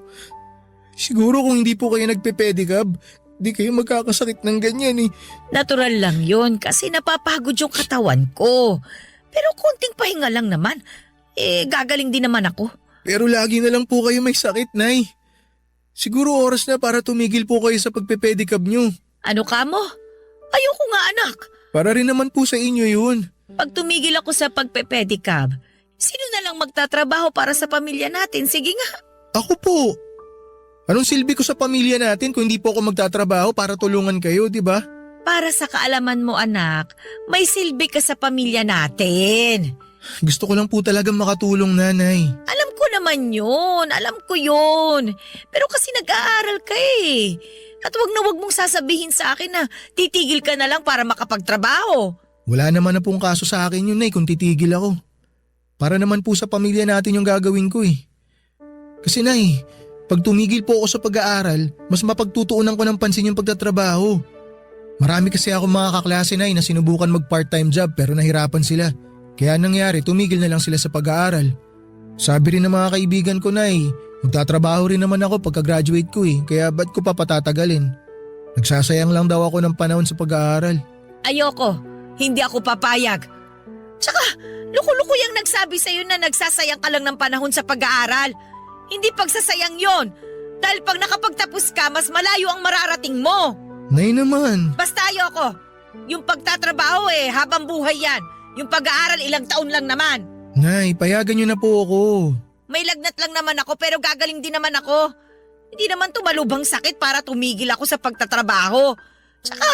Siguro kung hindi po kayo nagpe-pedicab, di kayo magkakasakit ng ganyan eh. Natural lang yun kasi napapagod yung katawan ko. Pero konting pahinga lang naman. Gagaling din naman ako. Pero lagi na lang po kayo may sakit, Nay. Siguro oras na para tumigil po kayo sa pagpe-pedicab nyo. Ano ka mo? Ayoko nga anak. Para rin naman po sa inyo yun. Pag tumigil ako sa pagpe-pedicab, sino na lang magtatrabaho para sa pamilya natin? Sige nga. Ako po. Anong silbi ko sa pamilya natin kung hindi po ako magtatrabaho para tulungan kayo, di ba? Para sa kaalaman mo anak, may silbi ka sa pamilya natin. Gusto ko lang po talagang makatulong, Nanay. Alam ko naman yun. Alam ko yun. Pero kasi nag-aaral ka eh. At wag na wag mong sasabihin sa akin na titigil ka na lang para makapagtrabaho. Wala naman na pong kaso sa akin yun, Nay, kung titigil ako. Para naman po sa pamilya natin yung gagawin ko eh. Kasi, Nay, pag tumigil po ako sa pag-aaral, mas mapagtutuunan ko ng pansin yung pagtatrabaho. Marami kasi ako mga kaklase, Nay, na sinubukan mag-part-time job pero nahirapan sila. Kaya nangyari, tumigil na lang sila sa pag-aaral. Sabi rin ng mga kaibigan ko, Nay, magtatrabaho rin naman ako pagka-graduate ko eh, kaya ba't ko pa patatagalin? Nagsasayang lang daw ako ng panahon sa pag-aaral. Ayoko. Hindi ako papayag. Tsaka, luko-luko yung nagsabi sa'yo na nagsasayang ka lang ng panahon sa pag-aaral. Hindi pagsasayang yon. Dahil pag nakapagtapos ka, mas malayo ang mararating mo. Nay naman. Basta ayoko. Yung pagtatrabaho habang buhay yan. Yung pag-aaral ilang taon lang naman. Nay, payagan niyo na po ako. May lagnat lang naman ako pero gagaling din naman ako. Hindi naman tumalubang sakit para tumigil ako sa pagtatrabaho. Tsaka,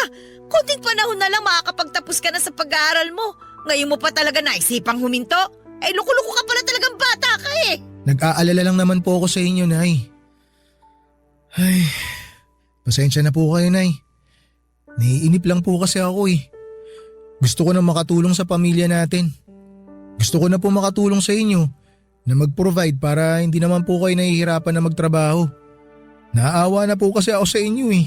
konting panahon na lang makakapagtapos ka na sa pag-aaral mo. Ngayon mo pa talaga naisipang huminto? Luko-luko ka pala talagang bata ka eh. Nag-aalala lang naman po ako sa inyo, Nay. Ay, pasensya na po kayo, Nay. Naiinip lang po kasi ako eh. Gusto ko na makatulong sa pamilya natin. Gusto ko na po makatulong sa inyo na mag-provide para hindi naman po kayo nahihirapan na magtrabaho. Naawa na po kasi ako sa inyo eh.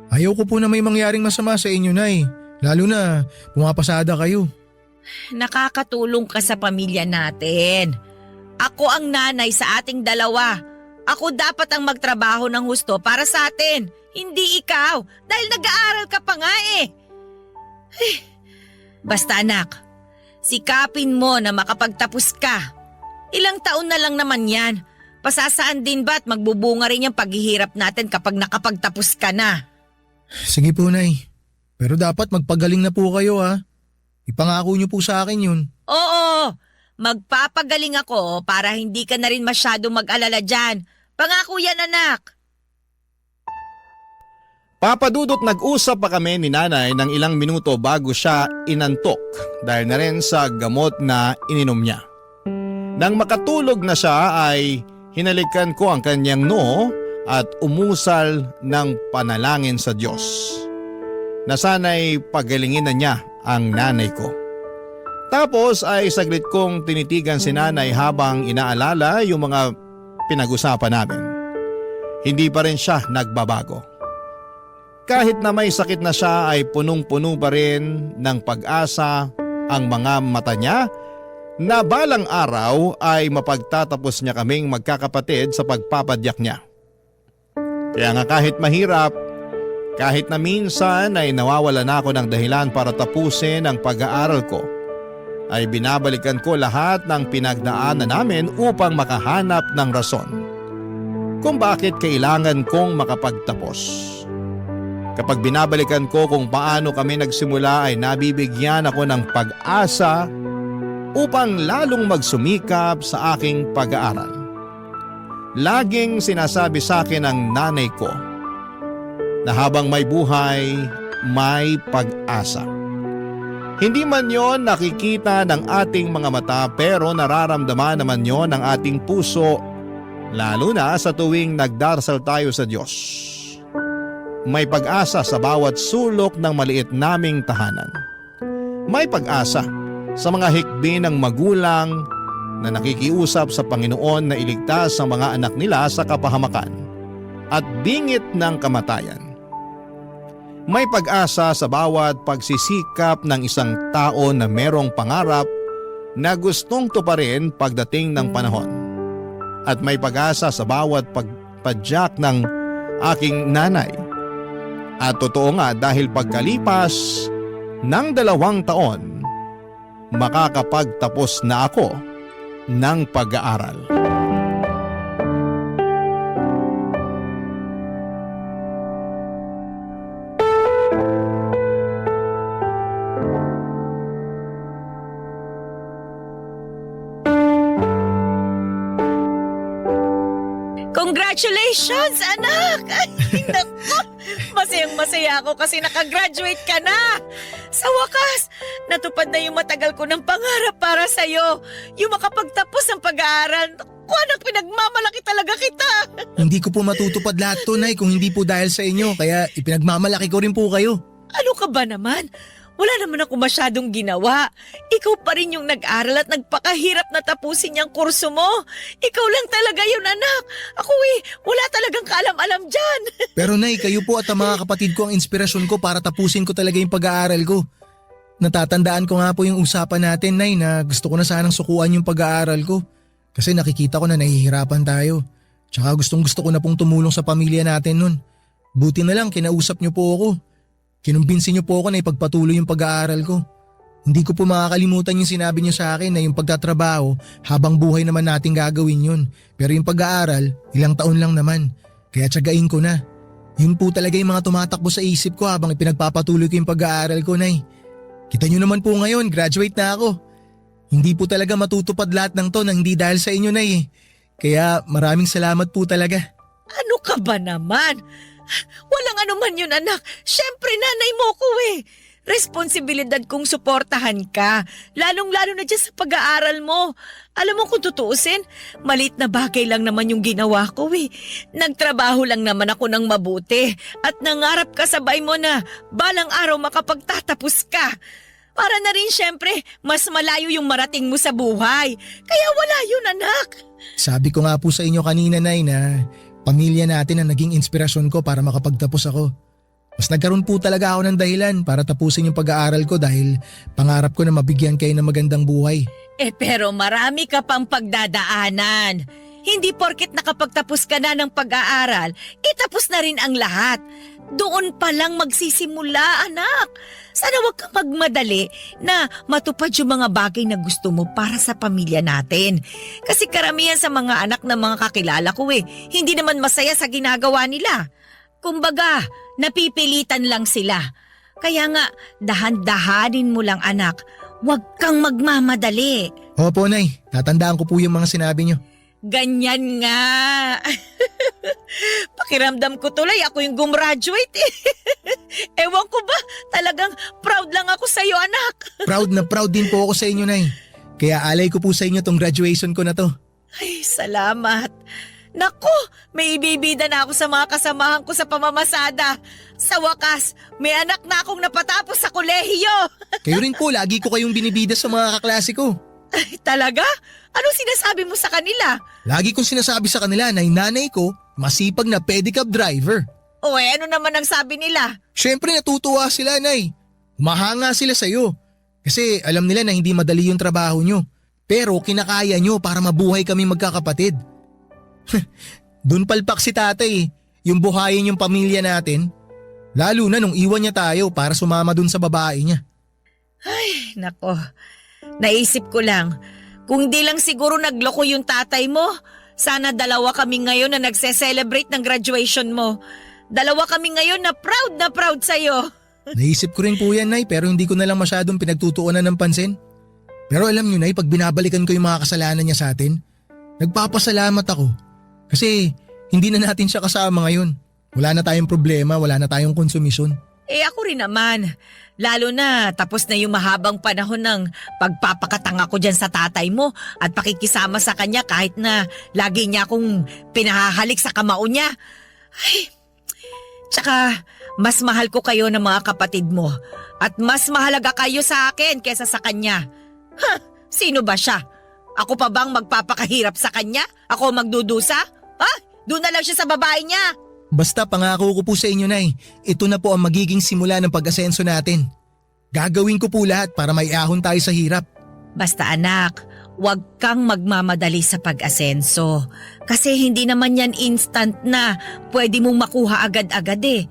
Ayaw ko po na may mangyaring masama sa inyo, Nay. Lalo na pumapasada kayo. Nakakatulong ka sa pamilya natin. Ako ang nanay sa ating dalawa. Ako dapat ang magtrabaho ng husto para sa atin. Hindi ikaw. Dahil nag-aaral ka pa nga eh. Basta anak, sikapin mo na makapagtapos ka. Ilang taon na lang naman yan. Pasasaan din ba at magbubunga rin yung paghihirap natin kapag nakapagtapos ka na? Sige po, Nay. Pero dapat magpagaling na po kayo ha. Ipangako niyo po sa akin yun. Oo, magpapagaling ako para hindi ka na rin masyado mag-alala dyan. Pangako yan anak. Papadudot nag-usap pa kami ni nanay ng ilang minuto bago siya inantok dahil na rin sa gamot na ininom niya. Nang makatulog na siya ay hinalikan ko ang kanyang noo at umusal ng panalangin sa Diyos na sana'y pagalingin na niya ang nanay ko. Tapos ay saglit kong tinitigan si nanay habang inaalala yung mga pinag-usapan namin. Hindi pa rin siya nagbabago. Kahit na may sakit na siya ay punong-puno pa rin ng pag-asa ang mga mata niya na balang araw ay mapagtatapos niya kaming magkakapatid sa pagpapadyak niya. Kaya nga kahit mahirap, kahit na minsan ay nawawala na ako ng dahilan para tapusin ang pag-aaral ko, ay binabalikan ko lahat ng pinagdaanan namin upang makahanap ng rason kung bakit kailangan kong makapagtapos. Kapag binabalikan ko kung paano kami nagsimula ay nabibigyan ako ng pag-asa upang lalong magsumikap sa aking pag-aaral. Laging sinasabi sa akin ng nanay ko na habang may buhay, may pag-asa. Hindi man yon nakikita ng ating mga mata pero nararamdaman naman yon ng ating puso, lalo na sa tuwing nagdarasal tayo sa Diyos. May pag-asa sa bawat sulok ng maliit naming tahanan. May pag-asa sa mga hikbi ng magulang na nakikiusap sa Panginoon na iligtas ang mga anak nila sa kapahamakan at bingit ng kamatayan. May pag-asa sa bawat pagsisikap ng isang tao na merong pangarap na gustong tuparin pagdating ng panahon. At may pag-asa sa bawat pinapadyak ng aking nanay. At totoo nga dahil pagkalipas ng 2 taon, makakapagtapos na ako ng pag-aaral. Congratulations, anak! Ay, naku! Masayang-masaya ako kasi nakagraduate ka na! Sa wakas, natupad na yung matagal ko ng pangarap para sa'yo. Yung makapagtapos ng pag-aaral. Naku, anak, pinagmamalaki talaga kita! Hindi ko po matutupad lahat to, Nay, kung hindi po dahil sa inyo. Kaya ipinagmamalaki ko rin po kayo. Ano ka ba naman? Wala naman ako masyadong ginawa. Ikaw pa rin yung nag-aral at nagpakahirap na tapusin yung kurso mo. Ikaw lang talaga yun, anak. Ako wala talagang kaalam-alam dyan. Pero Nay, kayo po at ang mga kapatid ko ang inspirasyon ko para tapusin ko talaga yung pag-aaral ko. Natatandaan ko nga po yung usapan natin, Nay, na gusto ko na sanang sukuan yung pag-aaral ko. Kasi nakikita ko na nahihirapan tayo. Tsaka gustong-gusto ko na pong tumulong sa pamilya natin nun. Buti na lang kinausap niyo po ako. Kinumbinsin niyo po ako na ipagpatuloy yung pag-aaral ko. Hindi ko po makakalimutan yung sinabi niyo sa akin na yung pagtatrabaho habang buhay naman natin gagawin yun. Pero yung pag-aaral, ilang taon lang naman. Kaya tiyagain ko na. Yun po talaga yung mga tumatakbo sa isip ko habang ipinagpapatuloy ko yung pag-aaral ko, Nay. Kita niyo naman po ngayon, graduate na ako. Hindi po talaga matutupad lahat ng to nang hindi dahil sa inyo, Nay. Kaya maraming salamat po talaga. Ano ka ba naman? Walang anuman yun, anak. Siyempre, nanay mo ko Responsibilidad kong suportahan ka. Lalong-lalo na dyan sa pag-aaral mo. Alam mo kung tutuusin, maliit na bagay lang naman yung ginawa ko Nagtrabaho lang naman ako ng mabuti. At nangarap ka sabay mo na balang araw makapagtatapos ka. Para na rin siyempre, mas malayo yung marating mo sa buhay. Kaya wala yun, anak. Sabi ko nga po sa inyo kanina, Nay, na pamilya natin ang naging inspirasyon ko para makapagtapos ako. Mas nagkaroon po talaga ako ng dahilan para tapusin yung pag-aaral ko dahil pangarap ko na mabigyan kayo ng magandang buhay. Pero marami ka pang pagdadaanan. Hindi porket nakapagtapos ka na ng pag-aaral, itapos na rin ang lahat. Doon pa lang magsisimula, anak. Sana wag kang magmadali na matupad yung mga bagay na gusto mo para sa pamilya natin. Kasi karamihan sa mga anak ng mga kakilala ko hindi naman masaya sa ginagawa nila. Kumbaga, napipilitan lang sila. Kaya nga, dahan-dahanin mo lang, anak. Huwag kang magmamadali. Opo, Nay. Tatandaan ko po yung mga sinabi niyo. Ganyan nga. Pakiramdam ko tuloy ako yung gumraduate Ewan ko ba, talagang proud lang ako sa iyo, anak. Proud na proud din po ako sa inyo, Nay. Kaya alay ko po sa inyo tong graduation ko na to. Ay, salamat. Naku, may ibibida na ako sa mga kasamahan ko sa pamamasada. Sa wakas, may anak na akong napatapos sa kolehiyo. Kayo rin po, lagi ko kayong binibida sa mga kaklase ko. Ay, talaga? Anong sinasabi mo sa kanila? Lagi kong sinasabi sa kanila na yung nanay ko, masipag na pedicab driver. Ano naman ang sabi nila? Siyempre natutuwa sila, Nay. Humahanga sila sa'yo. Kasi alam nila na hindi madali yung trabaho nyo. Pero kinakaya nyo para mabuhay kami magkakapatid. Doon palpak si tatay yung buhayin yung pamilya natin. Lalo na nung iwan niya tayo para sumama dun sa babae niya. Ay, nako. Naisip ko lang, kung di lang siguro nagloko yung tatay mo, sana dalawa kami ngayon na nagse-celebrate ng graduation mo. Dalawa kami ngayon na proud sa'yo. Naisip ko rin po yan, Nay, pero hindi ko na lang masyadong pinagtutuunan ng pansin. Pero alam niyo, Nay, pag binabalikan ko yung mga kasalanan niya sa atin, nagpapasalamat ako. Kasi hindi na natin siya kasama ngayon. Wala na tayong problema, wala na tayong konsumisyon. Ako rin naman. Lalo na tapos na yung mahabang panahon ng pagpapakatanga ko dyan sa tatay mo at pakikisama sa kanya kahit na lagi niya akong pinahahalik sa kamao niya. Ay, tsaka mas mahal ko kayo ng mga kapatid mo at mas mahalaga kayo sa akin kesa sa kanya. Sino ba siya? Ako pa bang magpapakahirap sa kanya? Ako magdudusa? Doon na lang siya sa babae niya. Basta pangako ko po sa inyo, Nay, ito na po ang magiging simula ng pag-asenso natin. Gagawin ko po lahat para maiahon tayo sa hirap. Basta anak, Huwag kang magmamadali sa pag-asenso. Kasi hindi naman yan instant na pwede mong makuha agad-agad eh.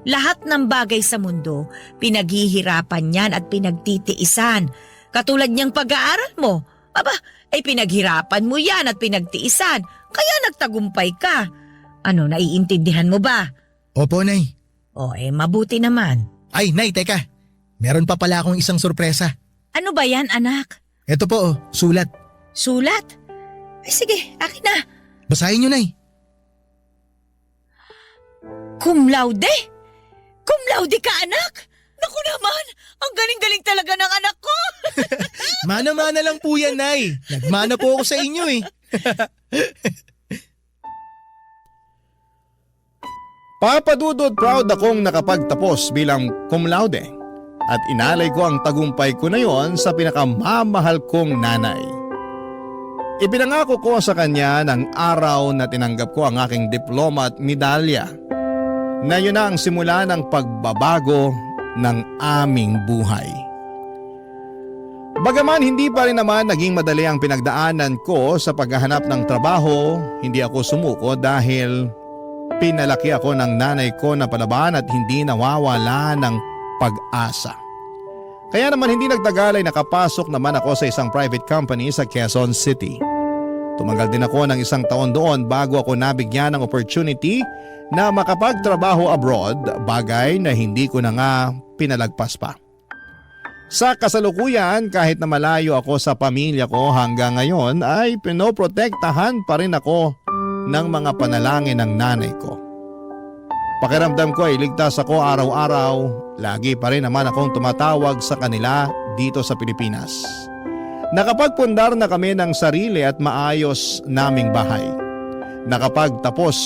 Lahat ng bagay sa mundo, pinaghihirapan yan at pinagtitiisan. Katulad niyang pag-aaral mo. Aba, ay pinaghirapan mo yan at pinagtiisan. Kaya nagtagumpay ka. Ano, naiintindihan mo ba? Opo, Nay. O mabuti naman. Ay, Nay, teka. Meron pa pala akong isang sorpresa. Ano ba yan, anak? Ito po, sulat. Sulat? Ay sige, akin na. Basahin niyo, Nay. Cum laude? Cum laude ka, anak? Naku naman, ang galing-galing talaga ng anak ko. Mana-mana lang po yan, Nay. Nagmana po ako sa inyo eh. Papadudot proud akong nakapagtapos bilang cum laude at inalay ko ang tagumpay ko na yon sa pinakamamahal kong nanay. Ipinangako ko sa kanya ng araw na tinanggap ko ang aking diploma at medalya na yun na ang simula ng pagbabago ng aming buhay. Bagaman hindi pa rin naman naging madali ang pinagdaanan ko sa paghahanap ng trabaho, hindi ako sumuko dahil pinalaki ako ng nanay ko na palaban at hindi nawawala ng pag-asa. Kaya naman hindi nagtagal ay nakapasok naman ako sa isang private company sa Quezon City. Tumagal din ako ng 1 taon doon bago ako nabigyan ng opportunity na makapagtrabaho abroad, bagay na hindi ko na nga pinalagpas pa. Sa kasalukuyan, kahit na malayo ako sa pamilya ko hanggang ngayon ay pinoprotektahan pa rin ako ng mga panalangin ng nanay ko. Pakiramdam ko ay ligtas ako araw-araw, lagi pa rin naman akong tumatawag sa kanila dito sa Pilipinas. Nakapagpundar na kami ng sarili at maayos naming bahay. Nakapagtapos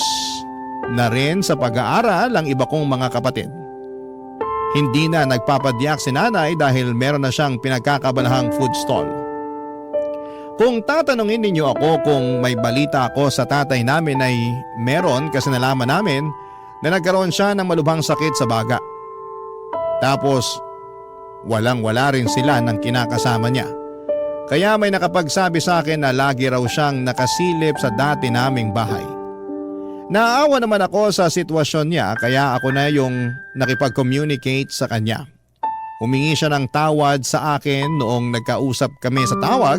na rin sa pag-aaral ang iba kong mga kapatid. Hindi na nagpapadyak si nanay dahil meron na siyang pinagkakabalahang food stall. Kung tatanungin ninyo ako kung may balita ako sa tatay namin ay meron kasi nalaman namin na nagkaroon siya ng malubhang sakit sa baga. Tapos walang-wala rin sila ng kinakasama niya. Kaya may nakapagsabi sa akin na lagi raw siyang nakasilip sa dati naming bahay. Naawa naman ako sa sitwasyon niya kaya ako na yung nakipag-communicate sa kanya. Humingi siya ng tawad sa akin noong nagkausap kami sa tawag.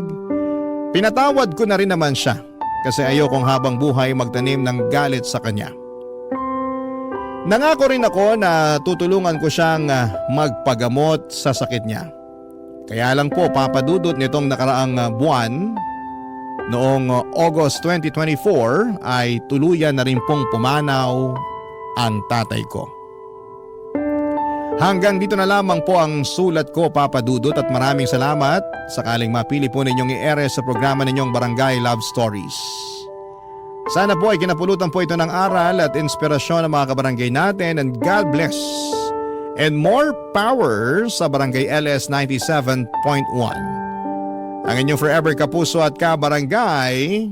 Pinatawad ko na rin naman siya kasi ayokong habang buhay magtanim ng galit sa kanya. Nangako rin ako na tutulungan ko siyang magpagamot sa sakit niya. Kaya lang po papadudot nitong nakaraang buwan, noong August 2024 ay tuluyan na rin pong pumanaw ang tatay ko. Hanggang dito na lamang po ang sulat ko, papadudot, at maraming salamat sakaling mapili po ninyong i-ere sa programa ninyong Barangay Love Stories. Sana po ay kinapulutan po ito ng aral at inspirasyon ng mga kabarangay natin, and God bless and more power sa Barangay LS 97.1. Ang inyong forever kapuso at kabarangay,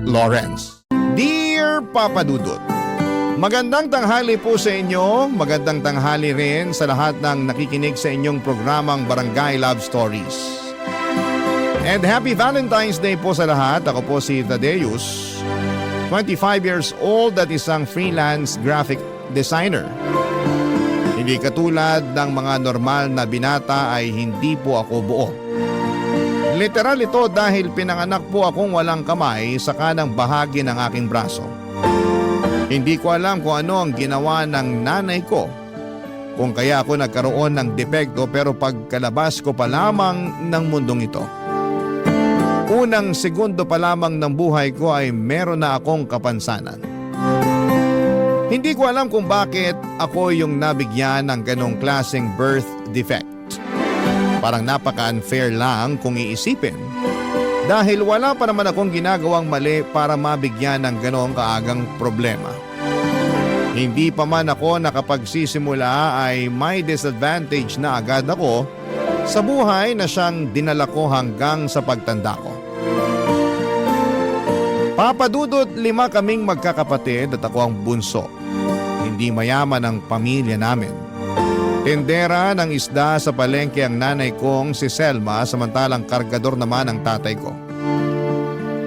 Lawrence. Dear Papa Dudut, magandang tanghali po sa inyo, magandang tanghali rin sa lahat ng nakikinig sa inyong programang Barangay Love Stories. And happy Valentine's Day po sa lahat. Ako po si Tadeus, 25 years old at isang freelance graphic designer. Hindi katulad ng mga normal na binata ay hindi po ako buo. Literal ito dahil pinanganak po akong walang kamay sa kanang bahagi ng aking braso. Hindi ko alam kung ano ang ginawa ng nanay ko, kung kaya ako nagkaroon ng depekto, pero pagkalabas ko pa lamang ng mundong ito, unang segundo pa lamang ng buhay ko ay meron na akong kapansanan. Hindi ko alam kung bakit ako yung nabigyan ng ganong klaseng birth defect. Parang napaka-unfair lang kung iisipin. Dahil wala pa naman akong ginagawang mali para mabigyan ng ganong kaagang problema. Hindi pa man ako nakapagsisimula ay may disadvantage na agad ako sa buhay na siyang dinala ko hanggang sa pagtanda ko. Papadudot, 5 kaming magkakapatid at ako ang bunso. Hindi mayaman ang pamilya namin. Tindera ng isda sa palengke ang nanay kong si Selma samantalang kargador naman ang tatay ko.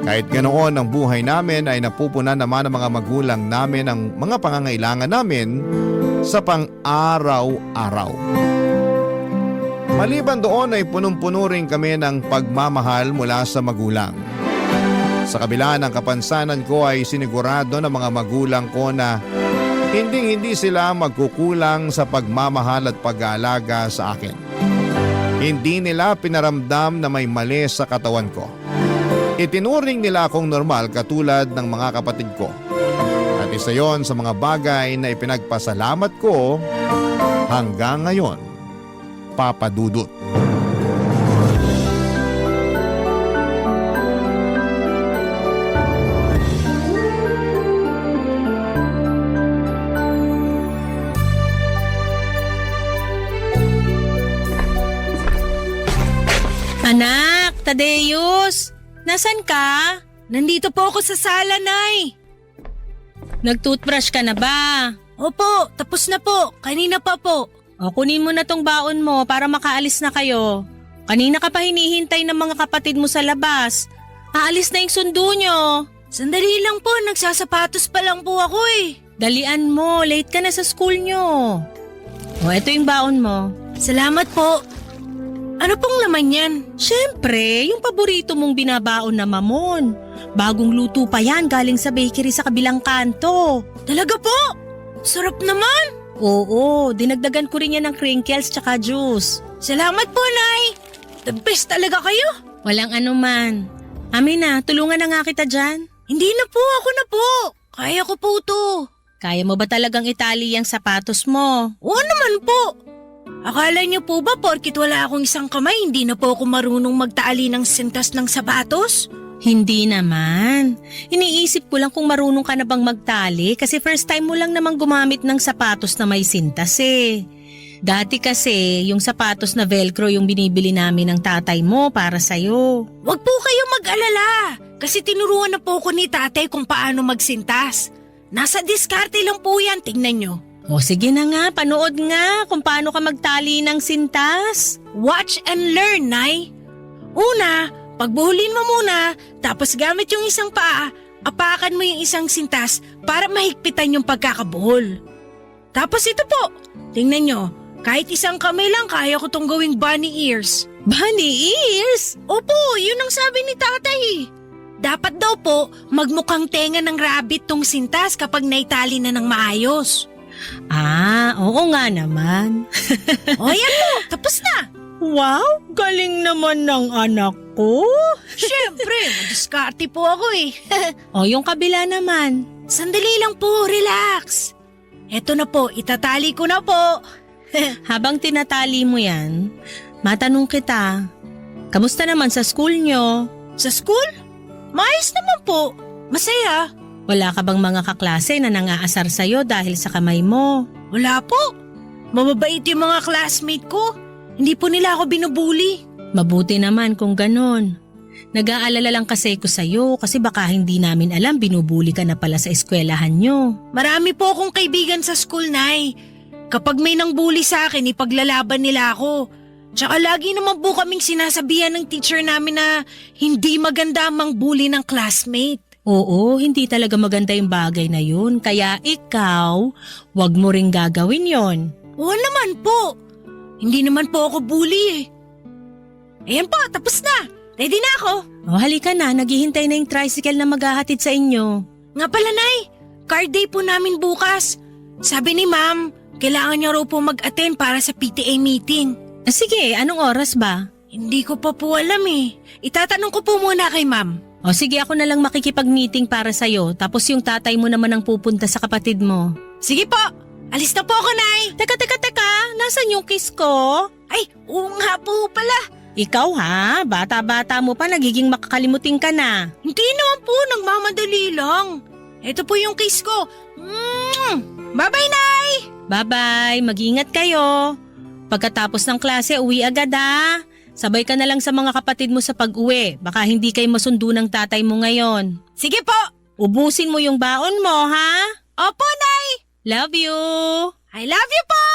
Kahit ganoon ang buhay namin ay napupunan naman ng mga magulang namin ang mga pangangailangan namin sa pang-araw-araw. Maliban doon ay punong-puno rin kami ng pagmamahal mula sa magulang. Sa kabila ng kapansanan ko ay sinigurado ng mga magulang ko na hindi sila magkukulang sa pagmamahal at pag-aalaga sa akin. Hindi nila pinaramdam na may mali sa katawan ko. Itinuring nila akong normal katulad ng mga kapatid ko. At isa yon sa mga bagay na ipinagpasalamat ko hanggang ngayon, Papa Dudut. Anak, Tadeus, nasan ka? Nandito po ako sa sala, Nay. Nag-toothbrush ka na ba? Opo, tapos na po. Kanina pa po. O, kunin mo na tong baon mo para makaalis na kayo. Kanina ka pa hinihintay ng mga kapatid mo sa labas. Aalis na yung sundo nyo. Sandali lang po, nagsasapatos pa lang po ako eh. Dalian mo, late ka na sa school nyo. O, eto yung baon mo. Salamat po. Ano pong laman yan? Siyempre, yung paborito mong binabaon na mamon. Bagong luto pa yan galing sa bakery sa kabilang kanto. Talaga po? Sarap naman. Oo, dinagdagan ko rin yan ng crinkles tsaka juice. Salamat po, Nay. The best talaga kayo. Walang anuman. Amin na, tulungan na nga kita dyan. Hindi na po, ako na po. Kaya ko po to. Kaya mo ba talagang itali yung sapatos mo? Oo naman po. Akala niyo po ba porkit wala akong isang kamay, hindi na po ako marunong magtaali ng sintas ng sapatos? Hindi naman. Iniisip ko lang kung marunong ka na bang magtali kasi first time mo lang namang gumamit ng sapatos na may sintas eh. Dati kasi yung sapatos na velcro yung binibili namin ng tatay mo para sa'yo. Wag po kayo mag-alala kasi tinuruan na po ko ni tatay kung paano magsintas. Nasa diskarte lang po yan, tingnan nyo. O sige na nga, panood nga kung paano ka magtali ng sintas. Watch and learn, Nay. Una, pagbuhulin mo muna, tapos gamit yung isang paa, apakan mo yung isang sintas para mahigpitan yung pagkakabuhol. Tapos ito po, tingnan nyo, kahit isang kamay lang kaya ko tong gawing bunny ears. Bunny ears? Opo, yun ang sabi ni tatay. Dapat daw po magmukhang tenga ng rabbit tong sintas kapag naitali na ng maayos. Ah, oo nga naman. O yan po, tapos na. Wow, galing naman ng anak ko. Siyempre, madiskarte po ako eh. O yung kabila naman. Sandali lang po, relax. Eto na po, itatali ko na po. Habang tinatali mo yan, matanong kita, kamusta naman sa school nyo? Sa school? Maayos naman po, masaya. Wala ka bang mga kaklase na nangaasar sa'yo dahil sa kamay mo? Wala po. Mababait yung mga classmate ko. Hindi po nila ako binubuli. Mabuti naman kung ganon. Nag-aalala lang kasi ko sa'yo kasi baka hindi namin alam binubuli ka na pala sa eskwelahan nyo. Marami po akong kaibigan sa school, Nay. Kapag may nang bully sa akin, ipaglalaban nila ako. Tsaka lagi naman po kaming sinasabihan ng teacher namin na hindi maganda mang bully ng classmate. Oo, hindi talaga maganda yung bagay na yun. Kaya ikaw, wag mo ring gagawin yon. Oo naman po. Hindi naman po ako bully eh. Ayan po, tapos na. Ready na ako. O halika na, naghihintay na yung tricycle na maghahatid sa inyo. Nga pala, Nay, card day po namin bukas. Sabi ni Ma'am, kailangan niya raw po mag-attend para sa PTA meeting. Sige, anong oras ba? Hindi ko pa po alam eh. Itatanong ko po muna kay Ma'am. O sige, ako na lang makikipag-meeting para sa'yo tapos yung tatay mo naman ang pupunta sa kapatid mo. Sige po, alis na po ako, Nay. Teka, nasan yung kiss ko? Ay, oo nga po pala. Ikaw ha, bata-bata mo pa nagiging makakalimutin ka na. Hindi naman po, nagmamadali lang. Ito po yung kiss ko. Bye-bye, Nay! Bye-bye, mag-ingat kayo. Pagkatapos ng klase, uwi agad ha. Sabay ka na lang sa mga kapatid mo sa pag-uwi. Baka hindi kayo masundo ng tatay mo ngayon. Sige po! Ubusin mo yung baon mo, ha? Opo, Nay! Love you! I love you po!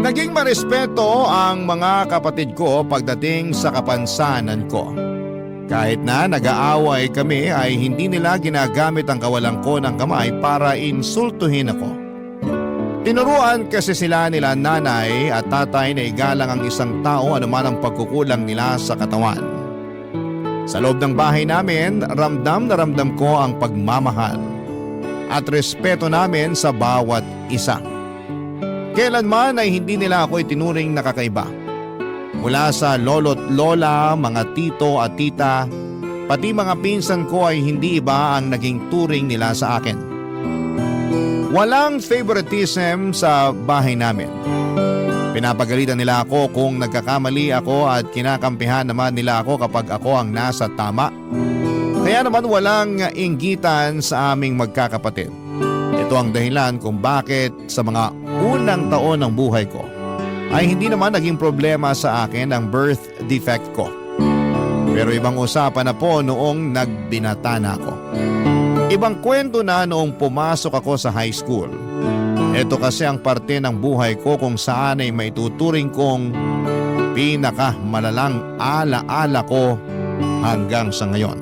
Naging marespeto ang mga kapatid ko pagdating sa kapansanan ko. Kahit na nag-aaway kami ay hindi nila ginagamit ang kawalang ko ng kamay para insultuhin ako. Tinuruan kasi sila nila nanay at tatay na igalang ang isang tao anuman ang pagkukulang nila sa katawan. Sa loob ng bahay namin, ramdam na ramdam ko ang pagmamahal at respeto namin sa bawat isa. Kailanman ay hindi nila ako itinuring na kakaiba. Mula sa lolo't lola, mga tito at tita, pati mga pinsan ko ay hindi iba ang naging turing nila sa akin. Walang favoritism sa bahay namin. Pinapagalitan nila ako kung nagkakamali ako at kinakampihan naman nila ako kapag ako ang nasa tama. Kaya naman walang inggitan sa aming magkakapatid. Ito ang dahilan kung bakit sa mga unang taon ng buhay ko ay hindi naman naging problema sa akin ang birth defect ko. Pero ibang usapan na po noong nagbinata na ako. Ibang kwento na noong pumasok ako sa high school. Ito kasi ang parte ng buhay ko kung saan ay maituturing kong pinakamalalang alaala ko hanggang sa ngayon.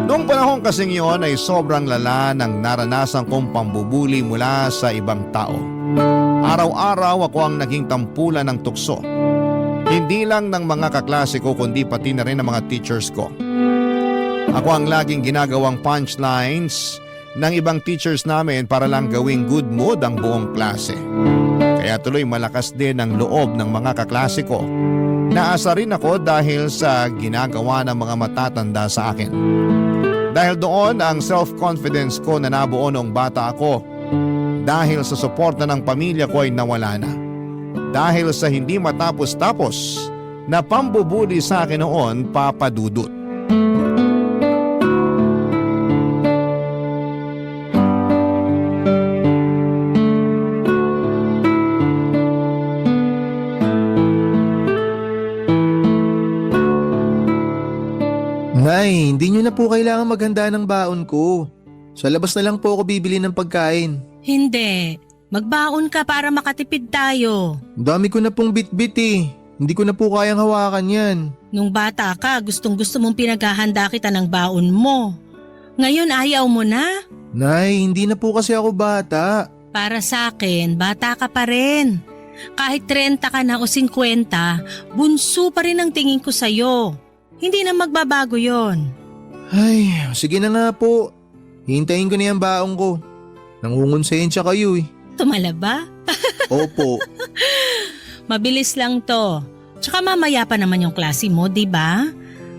Noong panahon kasing iyon ay sobrang lala ng naranasan kong pambubuli mula sa ibang tao. Araw-araw ako ang naging tampulan ng tukso. Hindi lang ng mga kaklase ko kundi pati na rin ng mga teachers ko. Ako ang laging ginagawang punchlines ng ibang teachers namin para lang gawing good mood ang buong klase. Kaya tuloy malakas din ang loob ng mga kaklase ko. Naasa rin ako dahil sa ginagawa ng mga matatanda sa akin. Dahil doon ang self-confidence ko na nabuo noong bata ako. Dahil sa suporta ng pamilya ko ay nawala na. Dahil sa hindi matapos-tapos na pambubuli sa akin noon, Papa Dudut. Nay, hindi nyo na po kailangan maghanda ng baon ko. Sa labas na lang po ako bibili ng pagkain. Hindi. Magbaon ka para makatipid tayo. Ang dami ko na pong bit-bit eh. Hindi ko na po kayang hawakan yan. Nung bata ka, gustong-gusto mong pinaghahanda kita ng baon mo. Ngayon ayaw mo na? Nay, hindi na po kasi ako bata. Para sa akin, bata ka pa rin. Kahit 30 ka na o 50, bunso pa rin ang tingin ko sa'yo. Hindi na magbabago yon. Ay, sige na nga po. Hintayin ko na yung baon ko. Nangungonsensya kayo eh. Tumala ba? Opo. Mabilis lang to. Tsaka mamaya pa naman yung klase mo, di ba?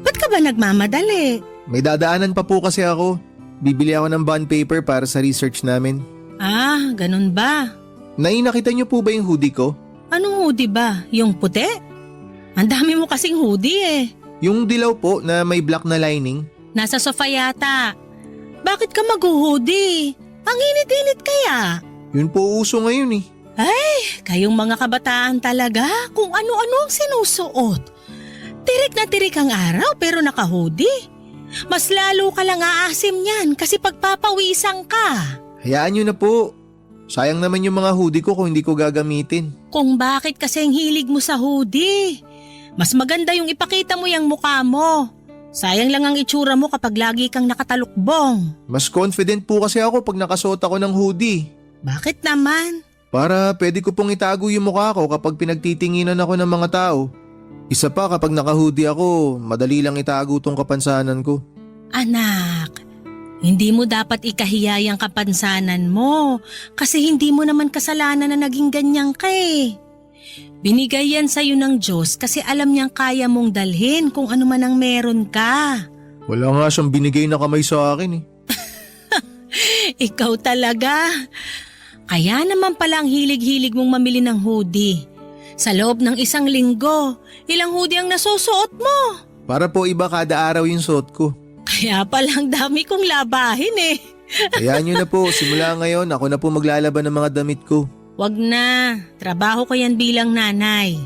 Ba't ka ba nagmamadali? May dadaanan pa po kasi ako. Bibili ako ng bond paper para sa research namin. Ah, ganun ba? Nay, nakita niyo po ba yung hoodie ko? Anong hoodie ba? Yung puti? Ang dami mo kasing hoodie eh. Yung dilaw po na may black na lining. Nasa sofa yata. Bakit ka mag-hoodie? Ang init-init kaya? Yun po uso ngayon eh. Kayong mga kabataan talaga kung ano-ano ang sinusuot. Tirik na tirik ang araw pero naka-hoodie. Mas lalo ka lang aasim niyan kasi pagpapawisan ka. Hayaan niyo na po. Sayang naman yung mga hoodie ko kung hindi ko gagamitin. Kung bakit kasi ang hilig mo sa hoodie. Mas maganda yung ipakita mo yung mukha mo. Sayang lang ang itsura mo kapag lagi kang nakatalukbong. Mas confident po kasi ako pag nakasuot ako ng hoodie. Bakit naman? Para pwede ko pong itago yung mukha ko kapag pinagtitinginan ako ng mga tao. Isa pa kapag naka-hoodie ako, madali lang itago tong kapansanan ko. Anak, hindi mo dapat ikahiya yung kapansanan mo kasi hindi mo naman kasalanan na naging ganyan ka eh. Binigay yan sa'yo ng Diyos kasi alam niyang kaya mong dalhin kung ano man ang meron ka. Wala nga siyang binigay na kamay sa akin eh. Ikaw talaga. Kaya naman pala ang hilig-hilig mong mamili ng hoodie. Sa loob ng 1 linggo, ilang hoodie ang nasusuot mo? Para po iba kada araw yung suot ko. Kaya palang dami kong labahin eh. Hayaan niyo na po, simula ngayon ako na po maglalaban ng mga damit ko. Wag na, trabaho ko yan bilang nanay.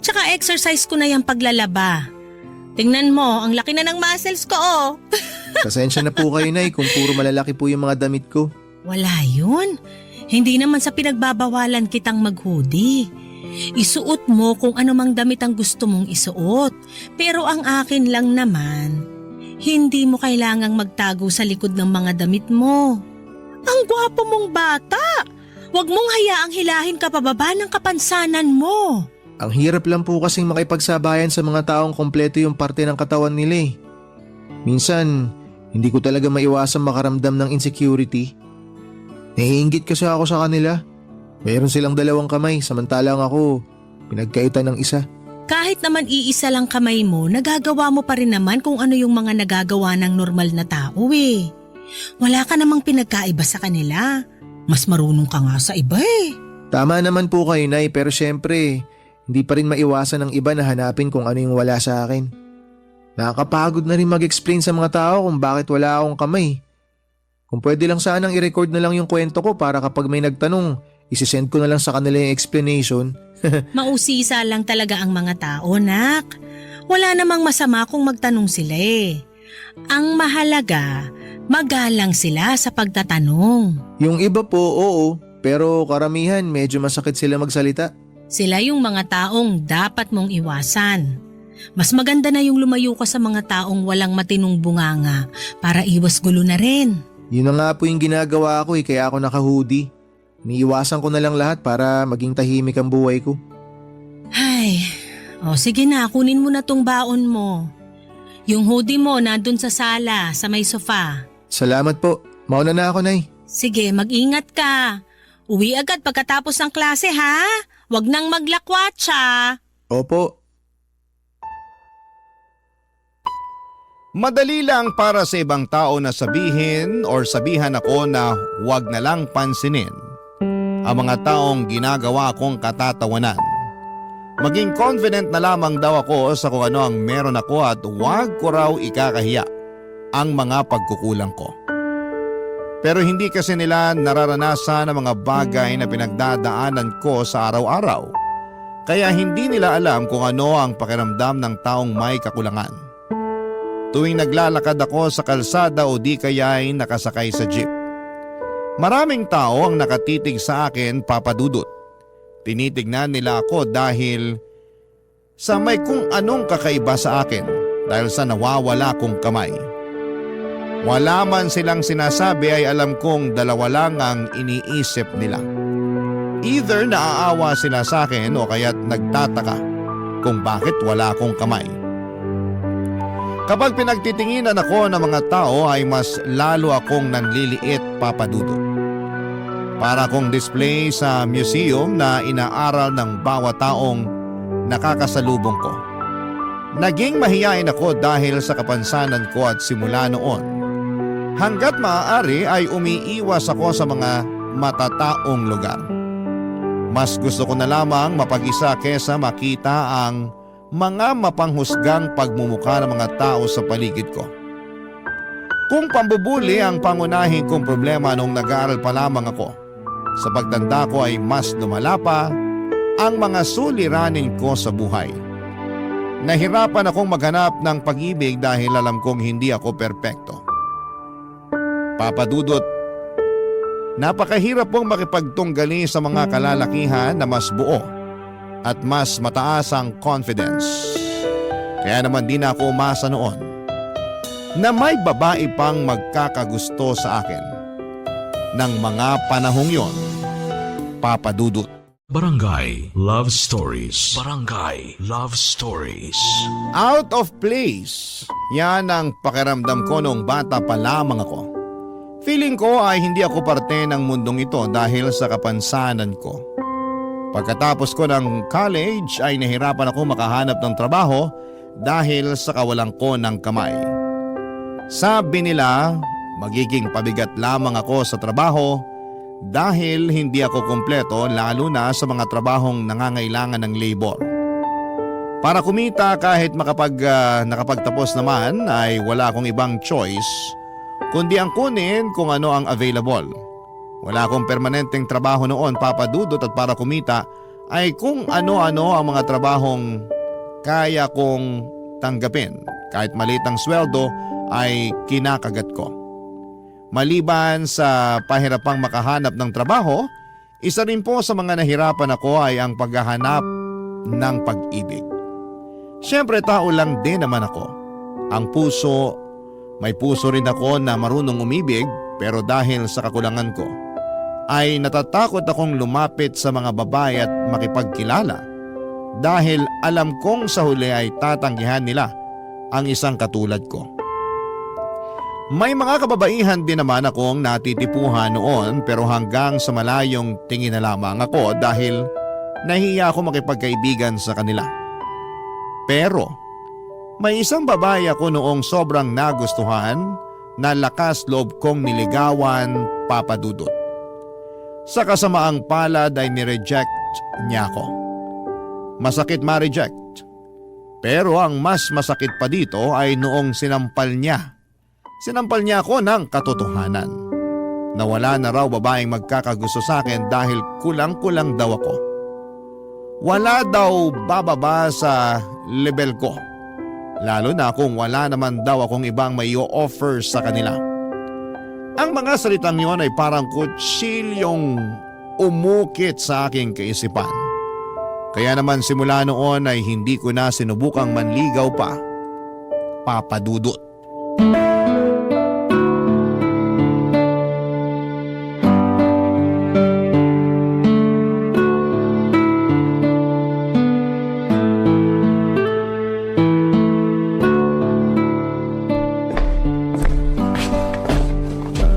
Tsaka exercise ko na yung paglalaba. Tingnan mo, ang laki na ng muscles ko oh. Pasensya na po kayo, Nay, kung puro malalaki po yung mga damit ko. Wala yun. Hindi naman sa pinagbabawalan kitang mag-hoodie. Isuot mo kung anumang damit ang gusto mong isuot. Pero ang akin lang naman, hindi mo kailangang magtago sa likod ng mga damit mo. Ang gwapo mong bata! Huwag mong hayaang hilahin ka pababa ng kapansanan mo. Ang hirap lang po kasing makipagsabayan sa mga taong kompleto yung parte ng katawan nila eh. Minsan, hindi ko talaga maiwasang makaramdam ng insecurity. Nahihinggit kasi ako sa kanila. Mayroon silang 2 kamay samantalang ako, pinagkaitan ng isa. Kahit naman iisa lang kamay mo, nagagawa mo pa rin naman kung ano yung mga nagagawa ng normal na tao eh. Wala ka namang pinagkaiba sa kanila. Mas marunong ka nga sa iba eh. Tama naman po kayo, Nay, pero syempre, hindi pa rin maiwasan ng iba na hanapin kung ano yung wala sa akin. Nakakapagod na rin mag-explain sa mga tao kung bakit wala akong kamay. Kung pwede lang sanang i-record na lang yung kwento ko para kapag may nagtanong, isisend ko na lang sa kanila yung explanation. Mausisa lang talaga ang mga tao, nak. Wala namang masama kung magtanong sila eh. Ang mahalaga, magalang sila sa pagtatanong. Yung iba po, oo, pero karamihan medyo masakit sila magsalita. Sila yung mga taong dapat mong iwasan. Mas maganda na yung lumayo ka sa mga taong walang matinong bunganga para iwas gulo na rin. Yun na nga po yung ginagawa ko kaya ako naka-hoodie. Niiwasan ko na lang lahat para maging tahimik ang buhay ko. Ay, sige na, kunin mo na tong baon mo. Yung hoodie mo nandun sa sala, sa may sofa. Salamat po. Mauna na ako, Nay. Sige, mag-ingat ka. Uwi agad pagkatapos ng klase ha. Huwag nang maglakwatsa. Opo. Madali lang para sa ibang tao na sabihin or sabihan ako na huwag na lang pansinin ang mga taong ginagawa kong katatawanan. Maging confident na lamang daw ako sa kung ano ang meron ako at huwag ko raw ikakahiya ang mga pagkukulang ko. Pero hindi kasi nila nararanasan ang mga bagay na pinagdadaanan ko sa araw-araw. Kaya hindi nila alam kung ano ang pakiramdam ng taong may kakulangan. Tuwing naglalakad ako sa kalsada o di kaya ay nakasakay sa jeep. Maraming tao ang nakatitig sa akin, Papa Dudut. Tinitignan nila ako dahil sa may kung anong kakaiba sa akin dahil sa nawawala kong kamay. Wala man silang sinasabi ay alam kong 2 lang ang iniisip nila. Either naaawa sila sa akin o kaya't nagtataka kung bakit wala akong kamay. Kapag pinagtitinginan ako ng mga tao ay mas lalo akong nanliliit, Papa Dudut. Para akong display sa museum na inaaral ng bawat taong nakakasalubong ko. Naging mahiyain ako dahil sa kapansanan ko at simula noon. Hanggat maaari ay umiiwas ako sa mga matataong lugar. Mas gusto ko na lamang mapag-isa kesa makita ang mga mapanghusgang pagmumukha ng mga tao sa paligid ko. Kung pambubuli ang pangunahing kong problema nung nag-aaral pa lamang ako, sa pagtanda ko ay mas lumala pa ang mga suliranin ko sa buhay. Nahirapan akong maghanap ng pag-ibig dahil alam kong hindi ako perpekto. Papa Dudut, napakahirap pong makipagtunggali sa mga kalalakihan na mas buo at mas mataas ang confidence. Kaya naman di na ako umasa noon na may babae pang magkakagusto sa akin ng mga panahong yon, Papa Dudut. Barangay Love Stories. Barangay Love Stories. Out of place. Yan ang pakiramdam ko nung bata pa lamang ako. Feeling ko ay hindi ako parte ng mundong ito dahil sa kapansanan ko. Pagkatapos ko ng college ay nahirapan ako makahanap ng trabaho dahil sa kawalan ko ng kamay. Sabi nila, magiging pabigat lamang ako sa trabaho dahil hindi ako kumpleto lalo na sa mga trabahong nangangailangan ng labor. Para kumita kahit nakapagtapos naman ay wala akong ibang choice kundi ang kunin kung ano ang available. Wala akong permanenteng trabaho noon, Papa Dudut, at para kumita ay kung ano-ano ang mga trabahong kaya kong tanggapin. Kahit maliit ang sweldo ay kinakagat ko. Maliban sa pahirapang makahanap ng trabaho, isa rin po sa mga nahirapan ako ay ang paghahanap ng pag-ibig. Siyempre tao lang din naman ako. Ang puso, may puso rin ako na marunong umibig pero dahil sa kakulangan ko, ay natatakot akong lumapit sa mga babae at makipagkilala dahil alam kong sa huli ay tatanggihan nila ang isang katulad ko. May mga kababaihan din naman akong natitipuhan noon pero hanggang sa malayong tingin na lamang ako dahil nahiya ako makipagkaibigan sa kanila. Pero may isang babae ako noong sobrang nagustuhan na lakas loob kong niligawan, Papa Dudut. Sa kasamaang palad ay nireject niya ako. Masakit ma-reject. Pero ang mas masakit pa dito ay noong sinampal niya. Sinampal niya ako ng katotohanan. Na wala na raw babaeng magkakagusto sa akin dahil kulang-kulang daw ako. Wala daw bababa sa level ko. Lalo na kung wala naman daw akong ibang may offer sa kanila. Ang mga salitang yon ay parang kutsilyong umukit sa aking kaisipan. Kaya naman simula noon ay hindi ko na sinubukang manligaw pa, Papa Dudut.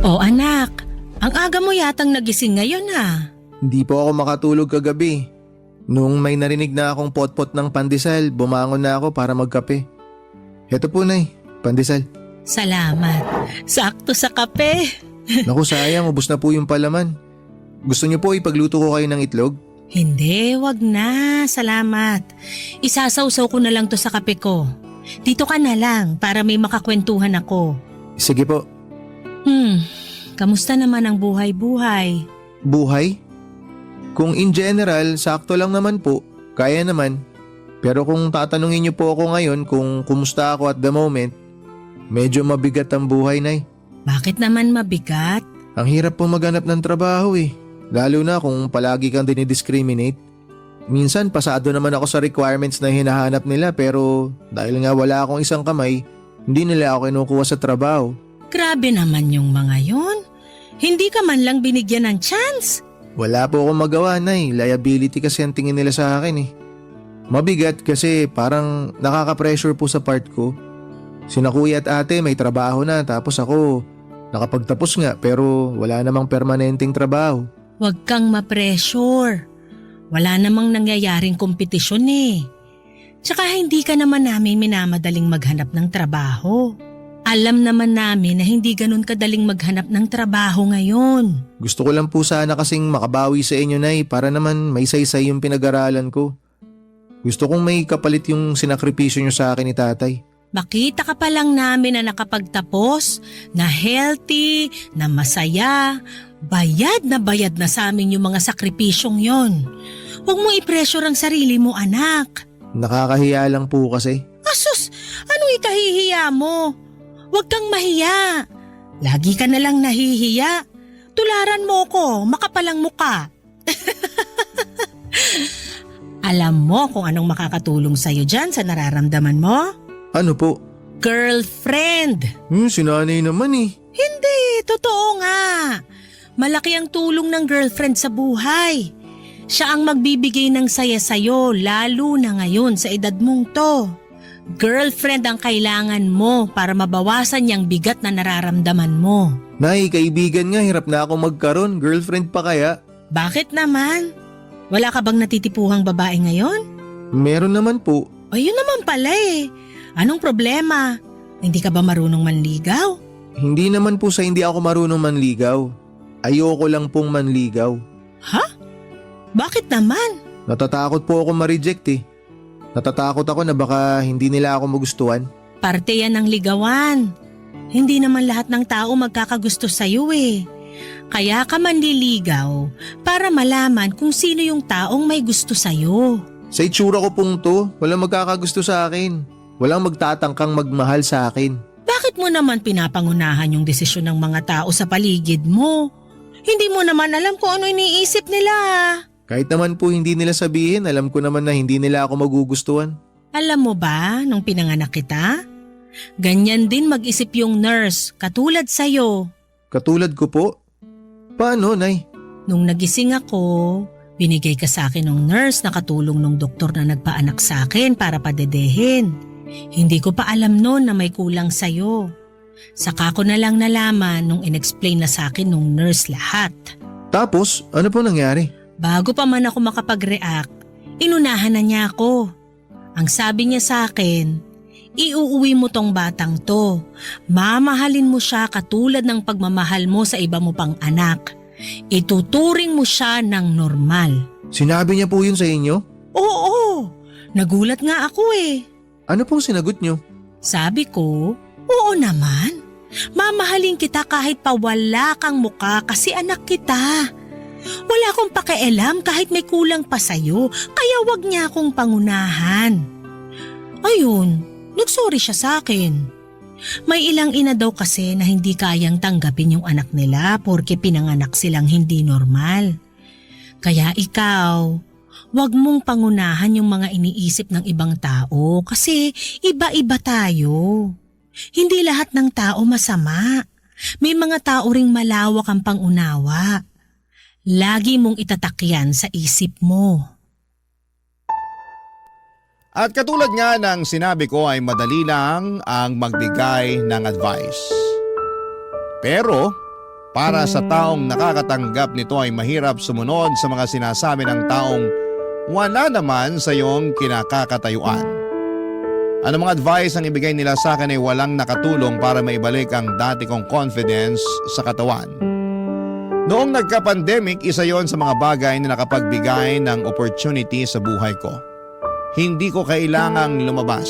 O anak, ang aga mo yatang nagising ngayon ha. Hindi po ako makatulog kagabi. Nung may narinig na akong potpot ng pandesal, bumangon na ako para magkape. Heto po, Nay, pandesal. Salamat. Sakto sa kape. Naku, sayang, ubos na po yung palaman. Gusto niyo po ipagluto ko kayo ng itlog? Hindi, wag na. Salamat. Isasawsaw ko na lang to sa kape ko. Dito ka na lang para may makakwentuhan ako. Sige po. Kamusta naman ang buhay-buhay? Buhay? Kung in general, sakto lang naman po. Kaya naman. Pero kung tatanungin niyo po ako ngayon kung kumusta ako at the moment, medyo mabigat ang buhay, Nay. Bakit naman mabigat? Ang hirap po maghanap ng trabaho eh. Lalo na kung palagi kang dinidiscriminate. Minsan pasado naman ako sa requirements na hinahanap nila pero dahil nga wala akong isang kamay, hindi nila ako kinukuha sa trabaho. Grabe naman yung mga yon. Hindi ka man lang binigyan ng chance. Wala po akong magawa, Nay. Liability kasi ang tingin nila sa akin eh. Mabigat kasi parang nakaka-pressure po sa part ko. Sina kuya at ate may trabaho na tapos ako nakapagtapos nga pero wala namang permanenteng trabaho. Huwag kang ma-pressure. Wala namang nangyayaring kompetisyon eh. Tsaka hindi ka naman namin minamadaling maghanap ng trabaho. Alam naman namin na hindi ganun kadaling maghanap ng trabaho ngayon. Gusto ko lang po sana kasing makabawi sa inyo, Nay, para naman may saysay yung pinag-aralan ko. Gusto kong may kapalit yung sinakripisyo nyo sa akin ni tatay. Makita ka pa lang namin na nakapagtapos, na healthy, na masaya, bayad na sa amin yung mga sakripisyong yon. Huwag mo i-pressure ang sarili mo, anak. Nakakahiya lang po kasi. Asus, anong ikahihiya mo? Huwag kang mahiya. Lagi ka na lang nahihiya. Tularan mo ko, makapalang muka. Alam mo kung anong makakatulong sa'yo dyan sa nararamdaman mo? Ano po? Girlfriend. Sinanay naman eh. Hindi, totoo nga. Malaki ang tulong ng girlfriend sa buhay. Siya ang magbibigay ng saya sa'yo lalo na ngayon sa edad mong to. Girlfriend ang kailangan mo para mabawasan yung bigat na nararamdaman mo. Nay, kaibigan nga, hirap na ako magkaroon. Girlfriend pa kaya? Bakit naman? Wala ka bang natitipuhang babae ngayon? Meron naman po. Ayun naman pala eh. Anong problema? Hindi ka ba marunong manligaw? Hindi naman po sa hindi ako marunong manligaw. Ayoko lang pong manligaw. Ha? Bakit naman? Natatakot po ako ma-reject eh. Natatakot ako na baka hindi nila ako magustuhan. Parte yan ng ligawan. Hindi naman lahat ng tao magkakagusto sa'yo eh. Kaya ka manliligaw para malaman kung sino yung taong may gusto sa'yo. Sa itsura ko pong to, walang magkakagusto sa akin. Walang magtatangkang magmahal sa akin. Bakit mo naman pinapangunahan yung desisyon ng mga tao sa paligid mo? Hindi mo naman alam kung ano iniisip nila. Kahit naman po hindi nila sabihin, alam ko naman na hindi nila ako magugustuhan. Alam mo ba, nung pinanganak kita? Ganyan din mag-isip yung nurse, katulad sa'yo. Katulad ko po? Paano, Nay? Nung nagising ako, binigay ka sa akin ng nurse na katulong ng doktor na nagpaanak sa akin para padedehin. Hindi ko pa alam noon na may kulang sa'yo. Saka ko na lang nalaman nung inexplain na sa akin nung nurse lahat. Tapos, ano po nangyari? Bago pa man ako makapag-react, inunahan na niya ako. Ang sabi niya sa akin, iuuwi mo tong batang to. Mamahalin mo siya katulad ng pagmamahal mo sa iba mo pang anak. Ituturing mo siya ng normal. Sinabi niya po yun sa inyo? Oo, nagulat nga ako eh. Ano pong sinagot niyo? Sabi ko, oo naman. Mamahalin kita kahit pa wala kang muka kasi anak kita. Wala akong pakialam kahit may kulang pa sa'yo, kaya wag niya akong pangunahan. Ayun, nagsorry siya sa akin. May ilang ina daw kasi na hindi kayang tanggapin yung anak nila porque pinanganak silang hindi normal. Kaya ikaw, wag mong pangunahan yung mga iniisip ng ibang tao kasi iba-iba tayo. Hindi lahat ng tao masama. May mga tao ring malawak ang pangunawa. Lagi mong itatakyan sa isip mo. At katulad nga ng sinabi ko ay madali lang ang magbigay ng advice. Pero para sa taong nakakatanggap nito ay mahirap sumunod sa mga sinasabi ng taong wala naman sa iyong kinakakatayuan. Anumang advice ang ibigay nila sa akin ay walang nakatulong para maibalik ang dati kong confidence sa katawan. Noong nagka-pandemic, isa yon sa mga bagay na nakapagbigay ng opportunity sa buhay ko. Hindi ko kailangang lumabas.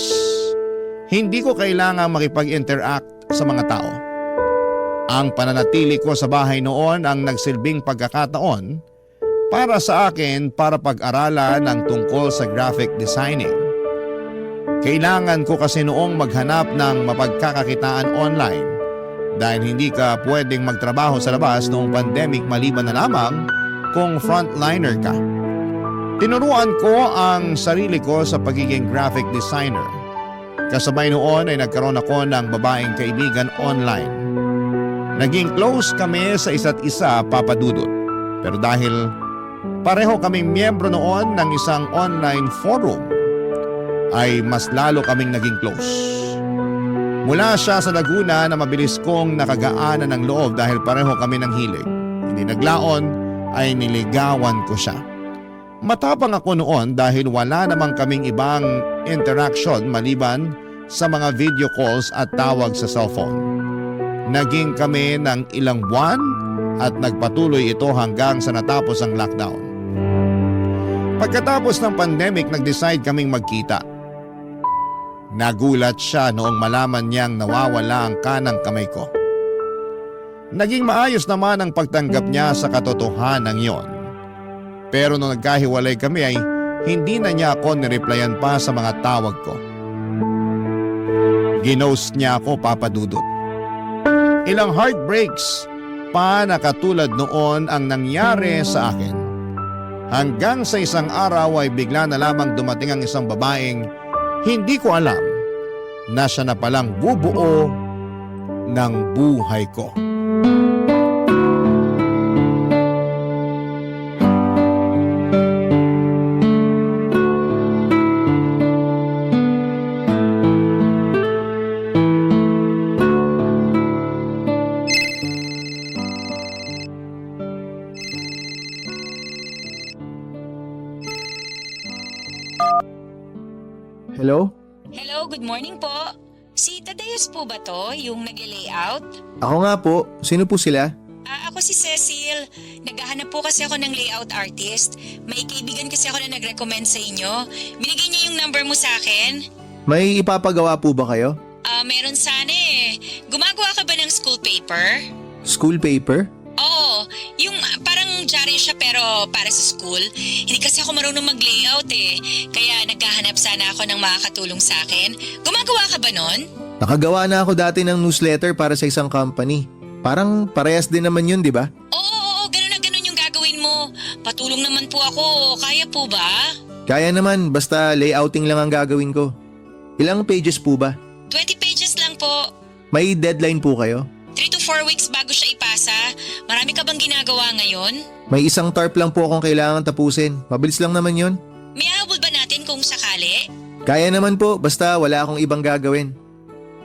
Hindi ko kailangang makipag-interact sa mga tao. Ang pananatili ko sa bahay noon ang nagsilbing pagkakataon para sa akin para pag-aralan ng tungkol sa graphic designing. Kailangan ko kasi noong maghanap ng mapagkakakitaan online dahil hindi ka pwedeng magtrabaho sa labas noong pandemic maliban na lamang kung frontliner ka. Tinuruan ko ang sarili ko sa pagiging graphic designer. Kasabay noon ay nagkaroon ako ng babaeng kaibigan online. Naging close kami sa isa't isa, Papa Dudut. Pero dahil pareho kaming miyembro noon ng isang online forum, ay mas lalo kaming naging close. Mula siya sa Laguna na mabilis kong nakagaanan ng loob dahil pareho kami ng hilig. Hindi naglaon ay niligawan ko siya. Matapang ako noon dahil wala namang kaming ibang interaction maliban sa mga video calls at tawag sa cellphone. Naging kami ng ilang buwan at nagpatuloy ito hanggang sa natapos ang lockdown. Pagkatapos ng pandemic, nag-decide kaming magkita. Nagulat siya noong malaman niyang nawawala ang kanang kamay ko. Naging maayos naman ang pagtanggap niya sa katotohanan yon. Pero nung nagkahiwalay kami ay hindi na niya ako nireplyan pa sa mga tawag ko. Ginost niya ako, Papa Dudut. Ilang heartbreaks pa na katulad noon ang nangyari sa akin. Hanggang sa isang araw ay bigla na lamang dumating ang isang babaeng hindi ko alam na siya na palang bubuo ng buhay ko. Hello? Hello, good morning po. Si Tadeus po ba to, yung nag-layout? Ako nga po. Sino po sila? Ako si Cecil. Naghahanap po kasi ako ng layout artist. May kaibigan kasi ako na nag-recommend sa inyo. Binigay niya yung number mo sa akin. May ipapagawa po ba kayo? Meron sana eh. Gumagawa ka ba ng school paper? School paper? Oo, yung parang diary siya pero para sa school. Hindi kasi ako marunong mag-layout eh. Kaya naghahanap sana ako ng makakatulong sa akin. Gumagawa ka ba nun? Nakagawa na ako dati ng newsletter para sa isang company. Parang parehas din naman yun, di ba? Oo, ganun na ganun yung gagawin mo. Patulong naman po ako. Kaya po ba? Kaya naman, basta layouting lang ang gagawin ko. Ilang pages po ba? 20 pages lang po. May deadline po kayo? 3 to 4 weeks bago siya ipasa. Marami ka bang ginagawa ngayon? May isang TARP lang po akong kailangan tapusin. Mabilis lang naman yun. May habol ba natin kung sakali? Kaya naman po, basta wala akong ibang gagawin.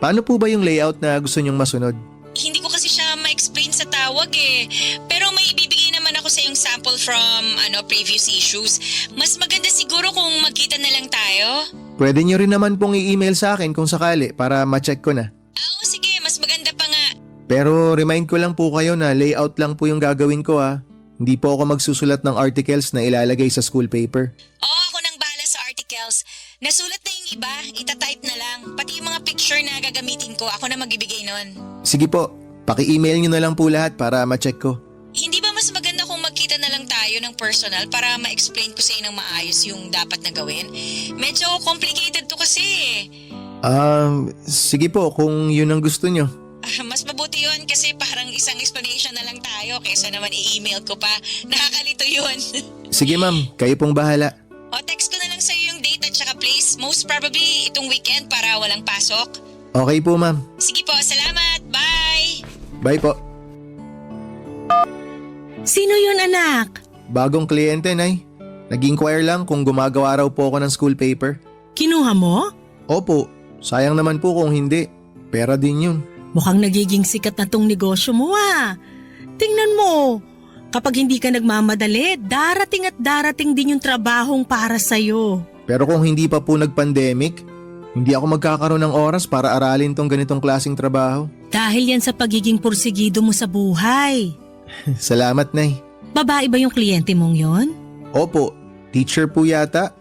Paano po ba yung layout na gusto nyong masunod? Hindi ko kasi siya ma-explain sa tawag eh. Pero may ibibigay naman ako sa yung sample from previous issues. Mas maganda siguro kung magkita na lang tayo. Pwede nyo rin naman pong i-email sa akin kung sakali para ma-check ko na. Oo, sige. Mas maganda pa nga. Pero remind ko lang po kayo na layout lang po yung gagawin ko ha. Hindi po ako magsusulat ng articles na ilalagay sa school paper. Oo, ako nang bahala sa articles. Nasulat na yung iba, itatype na lang. Pati yung mga picture na gagamitin ko, ako na magbibigay nun. Sige po, paki-email nyo na lang po lahat para ma-check ko. Hindi ba mas maganda kung magkita na lang tayo ng personal para ma-explain ko sa inyo ng maayos yung dapat na gawin? Medyo complicated to kasi eh. Sige po kung yun ang gusto nyo. Mas mabuti yun kasi parang isang explanation na lang tayo kaysa naman i-email ko pa. Nakakalito yun. Sige ma'am, kayo pong bahala. O text ko na lang sa'yo yung date at saka place. Most probably itong weekend para walang pasok. Okay po ma'am. Sige po, salamat. Bye! Bye po. Sino yun, anak? Bagong kliyente, Nay. Nag-inquire lang kung gumagawa raw po ako ng school paper. Kinuha mo? Opo, sayang naman po kung hindi. Pera din yun. Mukhang nagiging sikat na tong negosyo mo ah. Tingnan mo, kapag hindi ka nagmamadali, darating at darating din yung trabahong para sa'yo. Pero kung hindi pa po nag-pandemic, hindi ako magkakaroon ng oras para aralin tong ganitong klaseng trabaho. Dahil yan sa pagiging porsigido mo sa buhay. Salamat, Nay. Babae ba yung kliyente mong yon? Opo, teacher po yata.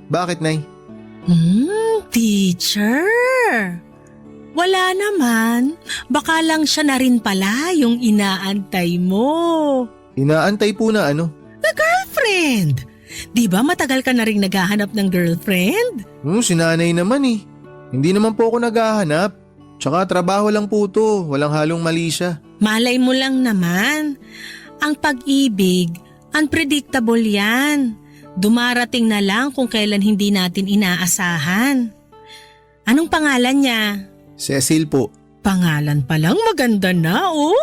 Bakit, Nay? Teacher? Wala naman. Baka lang siya na rin pala yung inaantay mo. Inaantay po na ano? Girlfriend! Di ba matagal ka na rin naghahanap ng girlfriend? Sinanay naman eh. Hindi naman po ako naghahanap. Tsaka trabaho lang po to. Walang halong mali siya. Malay mo lang naman. Ang pag-ibig, unpredictable yan. Dumarating na lang kung kailan hindi natin inaasahan. Anong pangalan niya? Cecil po. Pangalan pa lang maganda na, oh.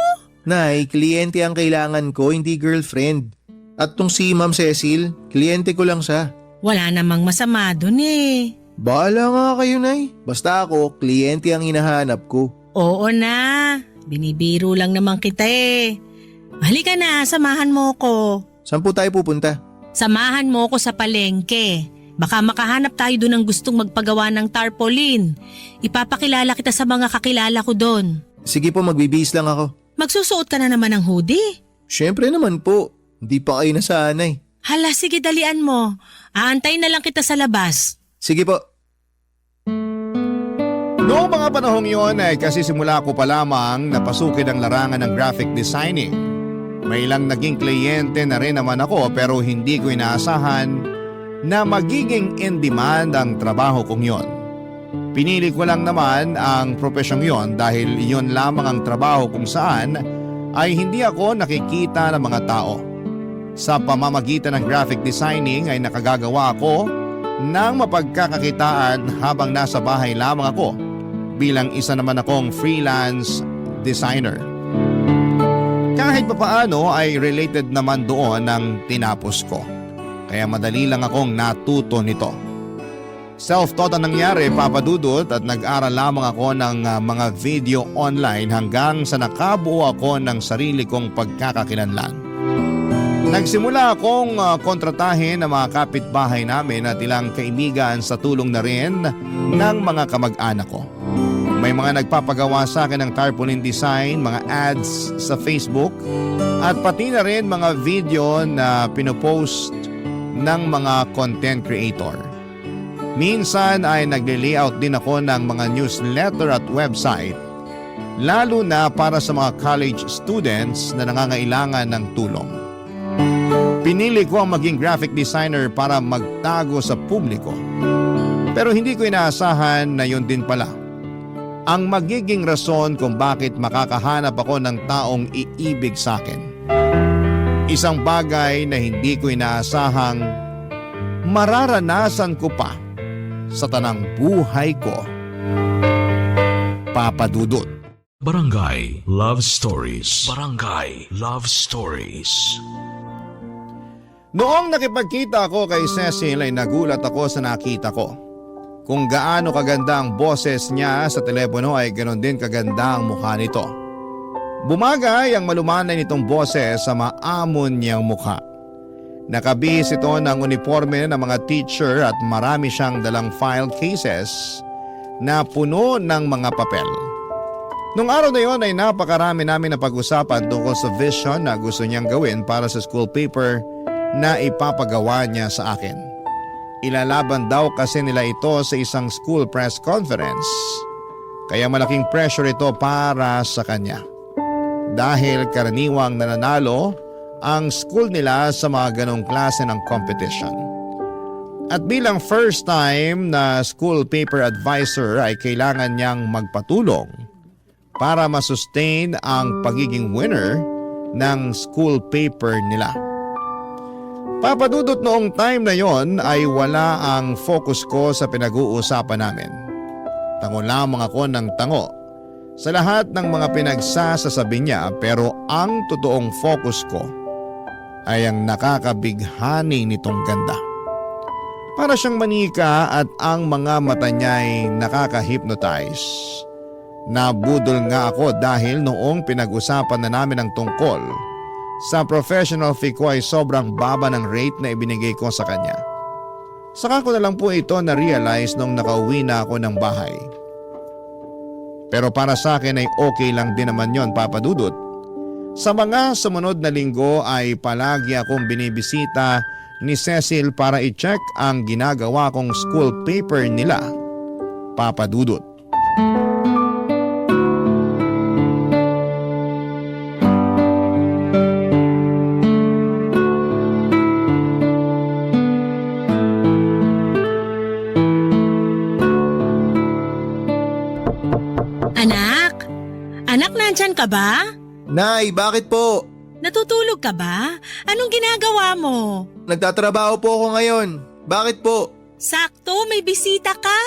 Nay, kliyente ang kailangan ko, hindi girlfriend. At tong si Ma'am Cecil, kliyente ko lang siya. Wala namang masama dun eh. Bahala nga kayo, Nay. Basta ako, kliyente ang hinahanap ko. Oo na, binibiro lang naman kita eh. Halika na, samahan mo ko. Saan po tayo pupunta? Samahan mo ko sa palengke. Baka makahanap tayo doon ng gustong magpagawa ng tarpaulin. Ipapakilala kita sa mga kakilala ko doon. Sige po, magbibihis lang ako. Magsusuot ka na naman ng hoodie. Siyempre naman po. Hindi pa kayo nasanay. Hala, sige dalian mo. Aantay na lang kita sa labas. Sige po. Noong mga panahong yon ay kasi simula ko pa lamang napasukin ang larangan ng graphic designing. May ilang naging kliyente na rin naman ako pero hindi ko inaasahan na magiging in demand ang trabaho kong yon. Pinili ko lang naman ang profesyong yon dahil yon lamang ang trabaho kung saan ay hindi ako nakikita ng mga tao. Sa pamamagitan ng graphic designing ay nakagagawa ako ng mapagkakakitaan habang nasa bahay lamang ako bilang isa naman akong freelance designer. Kahit papaano ay related naman doon ang tinapos ko. Kaya madali lang akong natuto nito. Self-taught ang nangyari, Papa Dudut, at nag-aral lamang ako ng mga video online hanggang sa nakabuo ako ng sarili kong pagkakakilanlan. Nagsimula akong kontratahin ng mga kapitbahay namin at ilang kaibigan sa tulong na rin ng mga kamag-anak ko. May mga nagpapagawa sa akin ng tarpaulin design, mga ads sa Facebook, at pati na rin mga video na pinopost ng mga content creator. Minsan ay nagle-layout din ako ng mga newsletter at website, lalo na para sa mga college students na nangangailangan ng tulong. Pinili ko ang maging graphic designer para magtago sa publiko. Pero hindi ko inaasahan na yun din pala. ang magiging rason kung bakit makakahanap ako ng taong iibig sa akin. Isang bagay na hindi ko inaasahang mararanasan ko pa sa tanang buhay ko. Papa Dudut. Barangay Love Stories. Barangay Love Stories. Noong nakipagkita ako kay Cecil ay nagulat ako sa nakita ko. Kung gaano kaganda ang boses niya sa telepono ay ganoon din kaganda ang mukha nito. Bumagay ang malumanay nitong boses sa maamon niyang mukha. Nakabihis ito ng uniforme ng mga teacher at marami siyang dalang file cases na puno ng mga papel. Nung araw na yon ay napakarami namin na pag-usapan tungkol sa vision na gusto niyang gawin para sa school paper na ipapagawa niya sa akin. Ilalaban daw kasi nila ito sa isang school press conference. Kaya malaking pressure ito para sa kanya. Dahil karaniwang nananalo ang school nila sa mga ganong klase ng competition. At bilang first time na school paper advisor ay kailangan niyang magpatulong para masustain ang pagiging winner ng school paper nila. Papadudot noong time na yon ay wala ang focus ko sa pinag-uusapan namin. Tango lamang ako ng tango sa lahat ng mga pinagsasasabi niya, pero ang totoong focus ko ay ang nakakabighani nitong ganda. Para siyang manika at ang mga mata niya ay nakaka-hypnotize. Nabudol nga ako dahil noong pinag-usapan na namin ang tungkol sa professional fee ko ay sobrang baba ng rate na ibinigay ko sa kanya. Saka ko na lang po ito na-realize nung nakauwi na ako ng bahay. Pero para sa akin ay okay lang din naman yon, Papa Dudut. Sa mga sumunod na linggo ay palagi akong binibisita ni Cecil para i-check ang ginagawa kong school paper nila, Papa Dudut. Anak, nandyan ka ba? Nay, bakit po? Natutulog ka ba? Anong ginagawa mo? Nagtatrabaho po ako ngayon. Bakit po? Sakto, may bisita ka.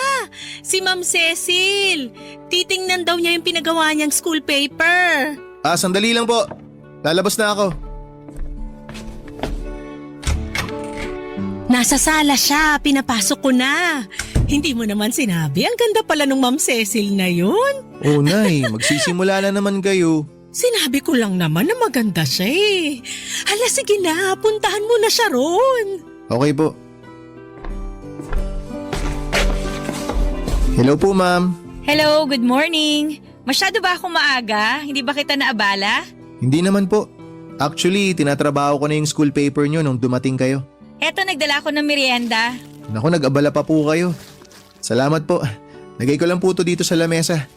Si Ma'am Cecil. Titingnan daw niya yung pinagawa niyang school paper. Sandali lang po. Lalabas na ako. Nasa sala siya, pinapasok ko na. Hindi mo naman sinabi, ang ganda pala nung Ma'am Cecil na yun. Oh, Nay, magsisimula na naman kayo. Sinabi ko lang naman na maganda siya eh. Hala, sige na, puntahan mo na siya ron. Okay po. Hello po, ma'am. Hello, good morning. Masyado ba akong maaga? Hindi ba kita naabala? Hindi naman po. Actually, tinatrabaho ko na yung school paper nyo nung dumating kayo. Eto, nagdala ko ng merienda. Naku, nag-abala pa po kayo. Salamat po. Lagay ko lang po ito dito sa lamesa.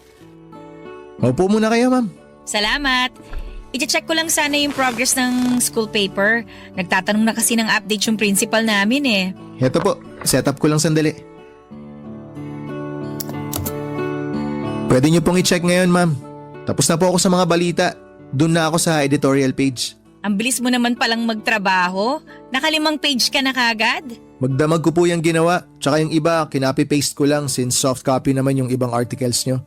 Maupo muna kayo, ma'am. Salamat. I-check ko lang sana yung progress ng school paper. Nagtatanong na kasi ng update yung principal namin eh. Heto po, set up ko lang sandali. Pwede niyo pong i-check ngayon, ma'am. Tapos na po ako sa mga balita. Doon na ako sa editorial page. Ang bilis mo naman palang magtrabaho. Nakalimang page ka na kagad. Magdamag ko po yung ginawa. Tsaka yung iba, kinopy-paste ko lang since soft copy naman yung ibang articles nyo.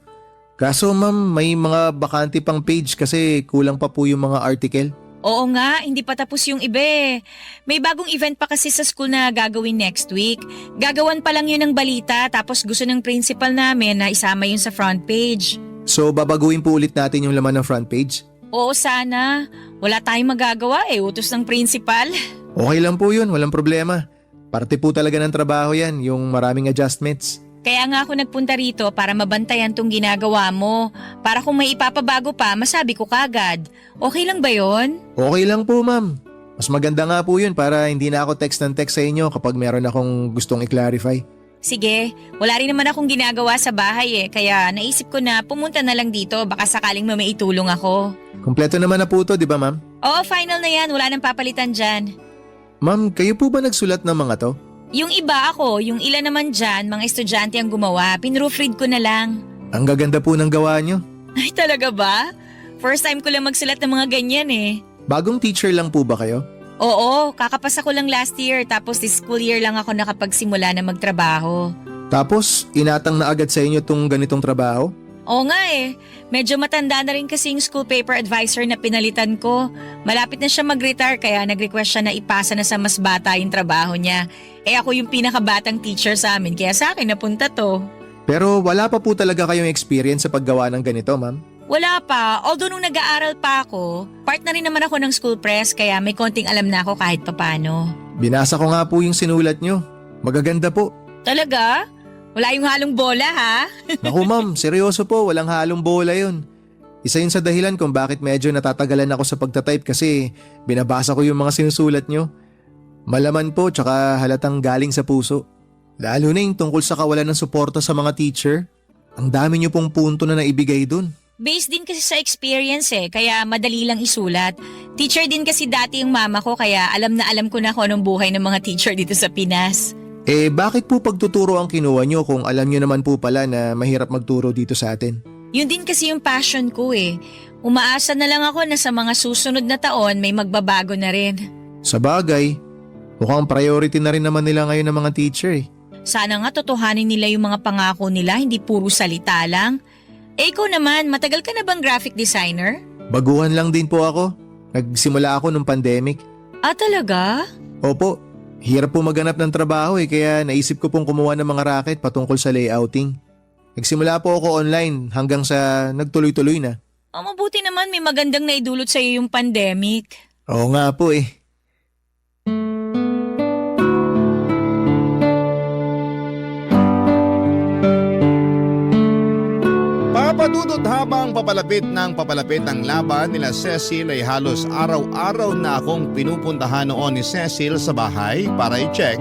Kaso ma'am, may mga bakante pang page kasi kulang pa po yung mga article. Oo nga, hindi pa tapos yung iba eh. May bagong event pa kasi sa school na gagawin next week. Gagawan pa lang yun ng balita tapos gusto ng principal namin na isama yun sa front page. So babaguhin po ulit natin yung laman ng front page? Oo sana. Wala tayong magagawa eh, utos ng principal. Okay lang po yun, walang problema. Parte po talaga ng trabaho yan, yung maraming adjustments. Kaya nga ako nagpunta rito para mabantayan tong ginagawa mo. Para kung may ipapabago pa, masabi ko kagad. Okay lang ba yon? Okay lang po ma'am. Mas maganda nga po yun para hindi na ako text ng text sa inyo kapag meron akong gustong i-clarify. Sige, wala rin naman akong ginagawa sa bahay eh. Kaya naisip ko na pumunta na lang dito baka sakaling may itulong ako. Kompleto naman na po to, di ba ma'am? Oo, final na yan. Wala nang papalitan dyan. Ma'am, kayo po ba nagsulat ng mga to? Yung iba ako, yung ilan naman dyan, mga estudyante ang gumawa, pinroofread ko na lang. Ang gaganda po ng gawa nyo. Ay, talaga ba? First time ko lang magsulat ng mga ganyan eh. Bagong teacher lang po ba kayo? Oo, kakapasa ko lang last year tapos this school year lang ako nakapagsimula na magtrabaho. Tapos, inatang na agad sa inyo tong ganitong trabaho? Oo nga eh. Medyo matanda na rin kasi yung school paper advisor na pinalitan ko. Malapit na siya mag-retire kaya nag-request siya na ipasa na sa mas bata yung trabaho niya. Eh ako yung pinakabatang teacher sa amin kaya sa akin napunta to. Pero wala pa po talaga kayong experience sa paggawa ng ganito, ma'am? Wala pa. Although nung nag-aaral pa ako, part na rin naman ako ng school press kaya may konting alam na ako kahit papano. Binasa ko nga po yung sinulat nyo. Magaganda po. Talaga? Wala yung halong bola ha? Naku ma'am, seryoso po, walang halong bola yun. Isa yun sa dahilan kung bakit medyo natatagalan ako sa pagtatype kasi binabasa ko yung mga sinusulat nyo. Malaman po tsaka halatang galing sa puso. Lalo na yung tungkol sa kawalan ng suporta sa mga teacher. Ang dami nyo pong punto na naibigay dun. Based din kasi sa experience eh, kaya madali lang isulat. Teacher din kasi dati yung mama ko kaya alam na alam ko na kung anong buhay ng mga teacher dito sa Pinas. Eh bakit po pagtuturo ang kinuha nyo kung alam nyo naman po pala na mahirap magturo dito sa atin? Yun din kasi yung passion ko eh. Umaasa na lang ako na sa mga susunod na taon may magbabago na rin. Sa bagay, mukhang priority na rin naman nila ngayon ng mga teacher eh. Sana nga totohanin nila yung mga pangako nila, hindi puro salita lang. Eh ikaw naman, matagal ka na bang graphic designer? Baguhan lang din po ako. Nagsimula ako nung pandemic. Ah talaga? Opo, hirap po maghanap ng trabaho kaya naisip ko pong kumuha ng mga racket patungkol sa layouting. Nagsimula po ako online hanggang sa nagtuloy-tuloy na. Oh, mabuti naman may magandang naidulot sa iyo yung pandemic. Oo nga po eh. Papadudot habang papalapit ang laban nila Cecil ay halos araw-araw na akong pinupuntahan noon ni Cecil sa bahay para i-check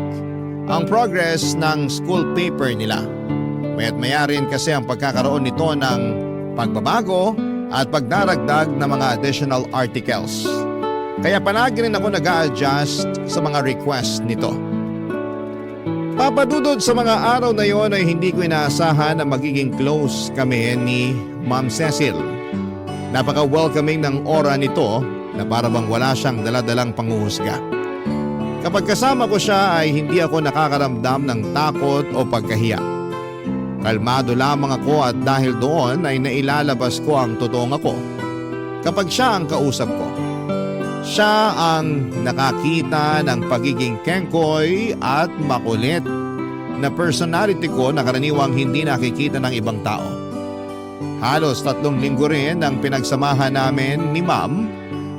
ang progress ng school paper nila. Maya't maya rin kasi ang pagkakaroon nito ng pagbabago at pagdaragdag ng mga additional articles. Kaya palagi rin ako nag-a-adjust sa mga request nito. Papadudod sa mga araw na yon ay hindi ko inaasahan na magiging close kami ni Ma'am Cecil. Napaka-welcoming ng aura nito na para bang wala siyang daladalang panghuhusga. Kapag kasama ko siya ay hindi ako nakakaramdam ng takot o pagkahiya. Kalmado lamang ako at dahil doon ay nailalabas ko ang totoong ako. Kapag siya ang kausap ko, siya ang nakakita ng pagiging kengkoy at makulit na personality ko na karaniwang hindi nakikita ng ibang tao. Halos 3 linggo rin ang pinagsamahan namin ni Ma'am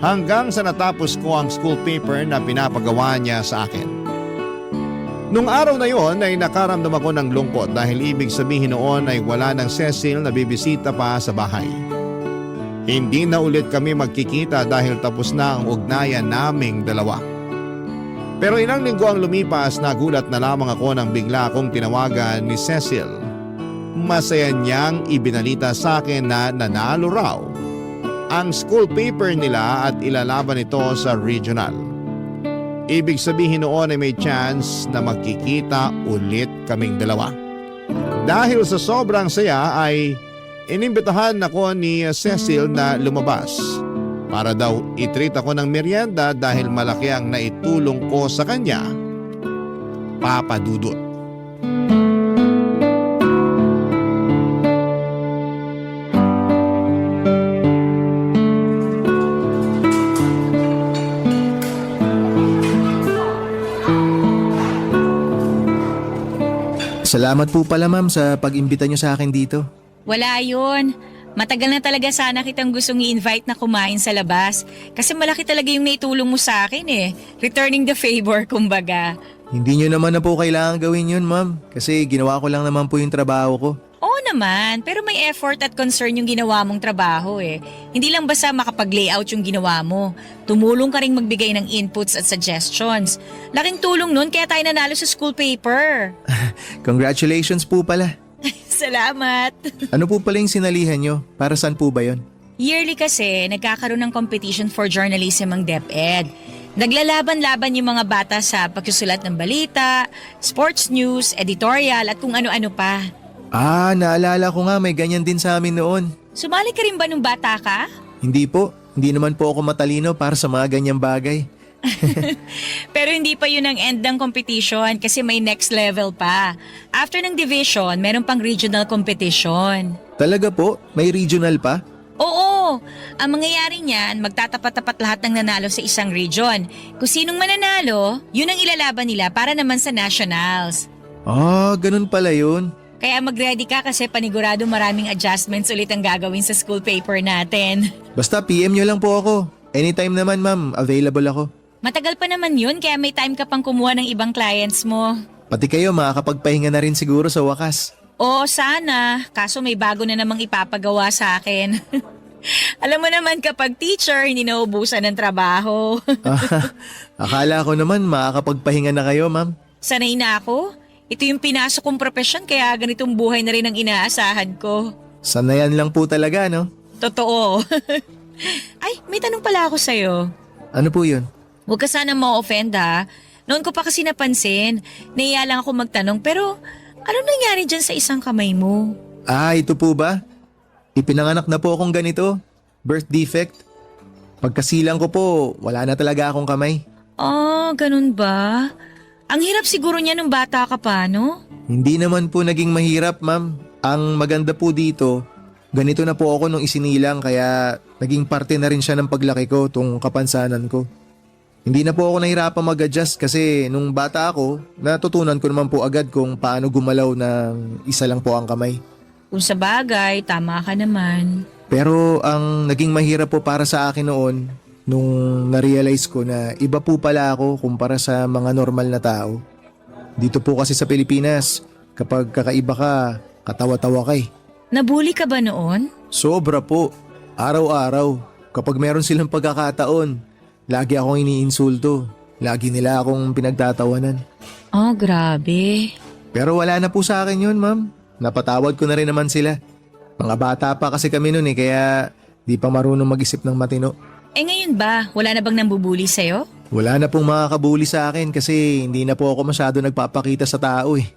hanggang sa natapos ko ang school paper na pinapagawa niya sa akin. Nung araw na yon ay nakaramdam ako ng lungkot dahil ibig sabihin noon ay wala ng Cecil na bibisita pa sa bahay. Hindi na ulit kami magkikita dahil tapos na ang ugnayan naming dalawa. Pero ilang linggo ang lumipas, nagulat na lamang ako nang bigla akong tinawagan ni Cecil. Masaya niyang ibinalita sa akin na nanalo raw ang school paper nila at ilalaban ito sa regional. Ibig sabihin noon ay may chance na magkikita ulit kaming dalawa. Dahil sa sobrang saya ay inimbitahan ako ni Cecil na lumabas para daw i-treat ako ng merienda dahil malaki ang naitulong ko sa kanya, Papadudot. Salamat po pala ma'am sa pag-imbita nyo sa akin dito. Wala yun. Matagal na talaga sana kitang gustong i-invite na kumain sa labas. Kasi malaki talaga yung naitulong mo sa akin eh. Returning the favor, kumbaga. Hindi nyo naman na po kailangan gawin yun ma'am kasi ginawa ko lang naman po yung trabaho ko. Oo naman, pero may effort at concern yung ginawa mong trabaho eh. Hindi lang basta makapag-layout yung ginawa mo. Tumulong ka rin magbigay ng inputs at suggestions. Laking tulong nun kaya tayo nanalo sa school paper. Congratulations po pala. Salamat. Ano po pala yung sinalihan nyo? Para saan po ba yun? Yearly kasi, nagkakaroon ng competition for journalism ang DepEd. Naglalaban-laban yung mga bata sa pagsusulat ng balita, sports news, editorial at kung ano-ano pa. Naalala ko nga may ganyan din sa amin noon. Sumali ka rin ba nung bata ka? Hindi po, hindi naman po ako matalino para sa mga ganyang bagay. Pero hindi pa yun ang end ng competition kasi may next level pa. After ng division, meron pang regional competition. Talaga po? May regional pa? Oo, ang mangyayari niyan, magtatapat-tapat lahat ng nanalo sa isang region. Kung sinong mananalo, yun ang ilalaban nila para naman sa nationals. Ganun pala yun. Kaya mag-ready ka kasi panigurado maraming adjustments ulit ang gagawin sa school paper natin. Basta PM nyo lang po ako. Anytime naman ma'am, available ako. Matagal pa naman yun kaya may time ka pang kumuha ng ibang clients mo. Pati kayo makakapagpahinga na rin siguro sa wakas. Oo, sana. Kaso may bago na namang ipapagawa sa akin. Alam mo naman kapag teacher, hindi naubusan ng trabaho. Akala ko naman makakapagpahinga na kayo ma'am. Sanay na ako. Ito yung pinasok kong profesyon kaya ganitong buhay na rin ang inaasahan ko. Sanayan lang po talaga no? Totoo. Ay, may tanong pala ako sa'yo. Ano po yun? Huwag ka sana ma-offend ha. Noon ko pa kasi napansin. Nahiya lang ako magtanong pero ano nangyari dyan sa isang kamay mo? Ito po ba? Ipinanganak na po akong ganito. Birth defect. Pagkasilang ko po, wala na talaga akong kamay. Ganun ba? Ang hirap siguro niya nung bata ka pa, no? Hindi naman po naging mahirap ma'am. Ang maganda po dito, ganito na po ako nung isinilang kaya naging parte na rin siya ng paglaki ko, tong kapansanan ko. Hindi na po ako nahirapan mag-adjust kasi nung bata ako, natutunan ko naman po agad kung paano gumalaw ng isa lang po ang kamay. Kung sa bagay, tama ka naman. Pero ang naging mahirap po para sa akin noon, nung na-realize ko na iba po pala ako kumpara sa mga normal na tao. Dito po kasi sa Pilipinas, kapag kakaiba ka, katawa-tawa ka eh. Nabully ka ba noon? Sobra po. Araw-araw. Kapag meron silang pagkakataon, lagi akong iniinsulto. Lagi nila akong pinagtatawanan. Grabe. Pero wala na po sa akin yun, ma'am. Napatawad ko na rin naman sila. Mga bata pa kasi kami noon kaya di pa marunong mag-isip ng matino. Ngayon ba, wala na bang nambubuli sa'yo? Wala na pong makakabuli sa akin kasi hindi na po ako masyado nagpapakita sa tao eh.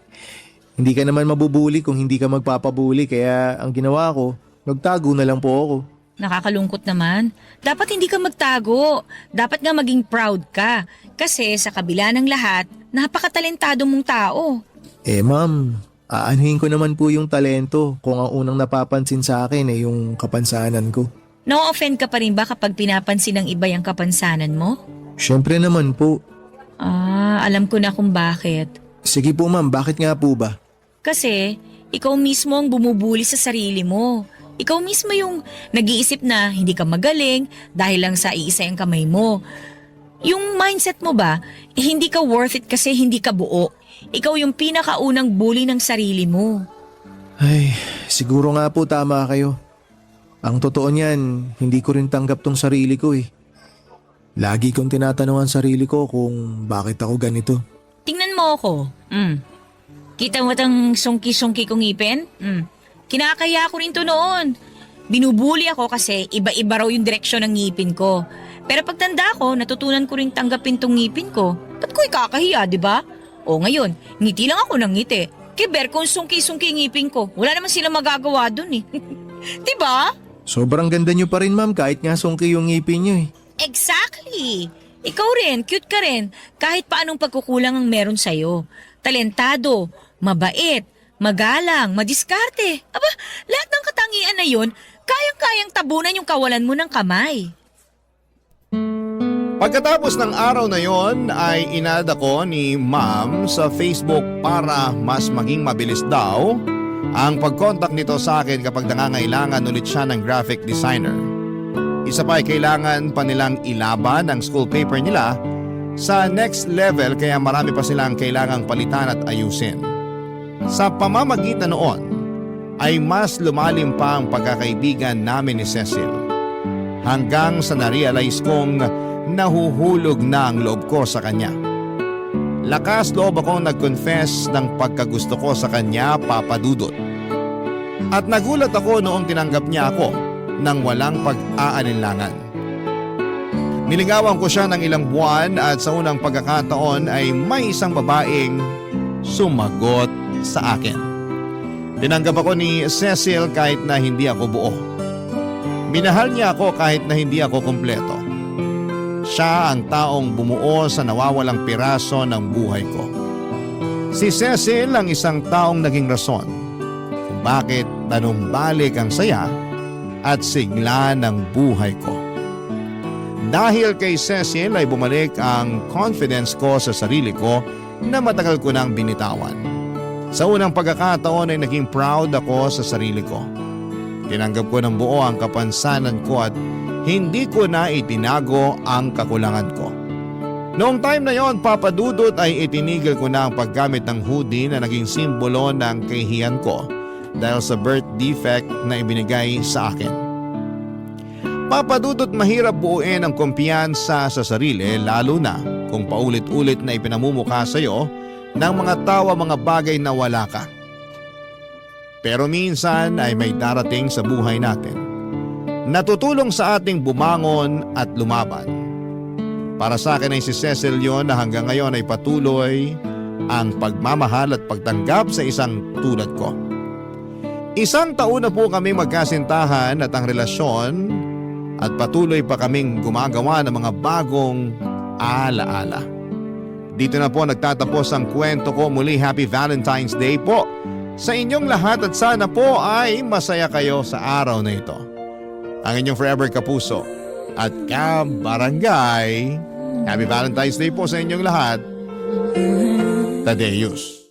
Hindi ka naman mabubuli kung hindi ka magpapabuli kaya ang ginawa ko, nagtago na lang po ako. Nakakalungkot naman. Dapat hindi ka magtago. Dapat nga maging proud ka. Kasi sa kabila ng lahat, napakatalentado mong tao. Ma'am, aanuhin ko naman po yung talento kung ang unang napapansin sa akin ay yung kapansanan ko. Na-offend ka pa rin ba kapag pinapansin ng iba yung kapansanan mo? Siyempre naman po. Alam ko na kung bakit. Sige po ma'am, bakit nga po ba? Kasi, ikaw mismo ang bumubuli sa sarili mo. Ikaw mismo yung nag-iisip na hindi ka magaling dahil lang sa iisa yung kamay mo. Yung mindset mo ba, hindi ka worth it kasi hindi ka buo. Ikaw yung pinakaunang bully ng sarili mo. Ay, siguro nga po tama kayo. Ang totoo niyan, hindi ko rin tanggap tong sarili ko eh. Lagi kong tinatanong ang sarili ko kung bakit ako ganito. Tingnan mo ako. Kita mo tang sungki-sungki kong ngipin? Kinakaya ko rin to noon. Binubuli ako kasi iba-iba raw yung direksyon ng ngipin ko. Pero pagtanda ko, natutunan ko rin tanggapin tong ngipin ko. Ba't ko ikakahiya, di ba? O ngayon, ngiti lang ako ng ngiti. Kiber kung sungki-sungki ngipin ko. Wala naman sila magagawa dun eh. Di ba? Sobrang ganda niyo pa rin ma'am kahit nga sungki yung ngipin niyo eh. Exactly. Ikaw rin, cute ka rin. Kahit paanong pagkukulang ang meron sa'yo. Talentado, mabait, magalang, madiskarte. Aba, lahat ng katangian na yun, kayang-kayang tabunan yung kawalan mo ng kamay. Pagkatapos ng araw na yon ay inad ako ni Ma'am sa Facebook para mas maging mabilis daw ang pag-contact nito sa akin kapag nangangailangan ulit siya ng graphic designer. Isa pa ay kailangan pa nilang ilaban ang school paper nila sa next level kaya marami pa silang kailangang palitan at ayusin. Sa pamamagitan noon ay mas lumalim pa ang pagkakaibigan namin ni Cecil hanggang sa na-realize kong nahuhulog na ang loob ko sa kanya. Lakas loob akong nag-confess ng pagkagusto ko sa kanya, Papa Dudut. At nagulat ako noong tinanggap niya ako nang walang pag-aalinlangan. Niligawan ko siya ng ilang buwan at sa unang pagkakataon ay may isang babaeng sumagot sa akin. Tinanggap ako ni Cecil kahit na hindi ako buo. Minahal niya ako kahit na hindi ako kumpleto. Siya ang taong bumuo sa nawawalang piraso ng buhay ko. Si Cecil ang isang taong naging rason kung bakit tanumbalik ang saya at sigla ng buhay ko. Dahil kay Cecil ay bumalik ang confidence ko sa sarili ko na matagal ko nang binitawan. Sa unang pagkakataon ay naging proud ako sa sarili ko. Tinanggap ko ng buo ang kapansanan ko at hindi ko na itinago ang kakulangan ko. Noong time na yon, Papa Dudut, ay itinigil ko na ang paggamit ng hoodie na naging simbolo ng kahihiyan ko dahil sa birth defect na ibinigay sa akin. Papa Dudut, mahirap buuin ang kumpiyansa sa sarili lalo na kung paulit-ulit na ipinamumukha sa iyo ng mga tawa mga bagay na wala ka. Pero minsan ay may darating sa buhay natin na tutulong sa ating bumangon at lumaban. Para sa akin ay si Cecil yun na hanggang ngayon ay patuloy ang pagmamahal at pagtanggap sa isang tulad ko. 1 taon na po kami magkasintahan at ang relasyon at patuloy pa kaming gumagawa ng mga bagong alaala. Dito na po nagtatapos ang kwento ko. Muli, Happy Valentine's Day po sa inyong lahat at sana po ay masaya kayo sa araw na ito. Ang inyong forever kapuso at kabarangay. Happy Valentine's Day po sa inyong lahat. Tadeus.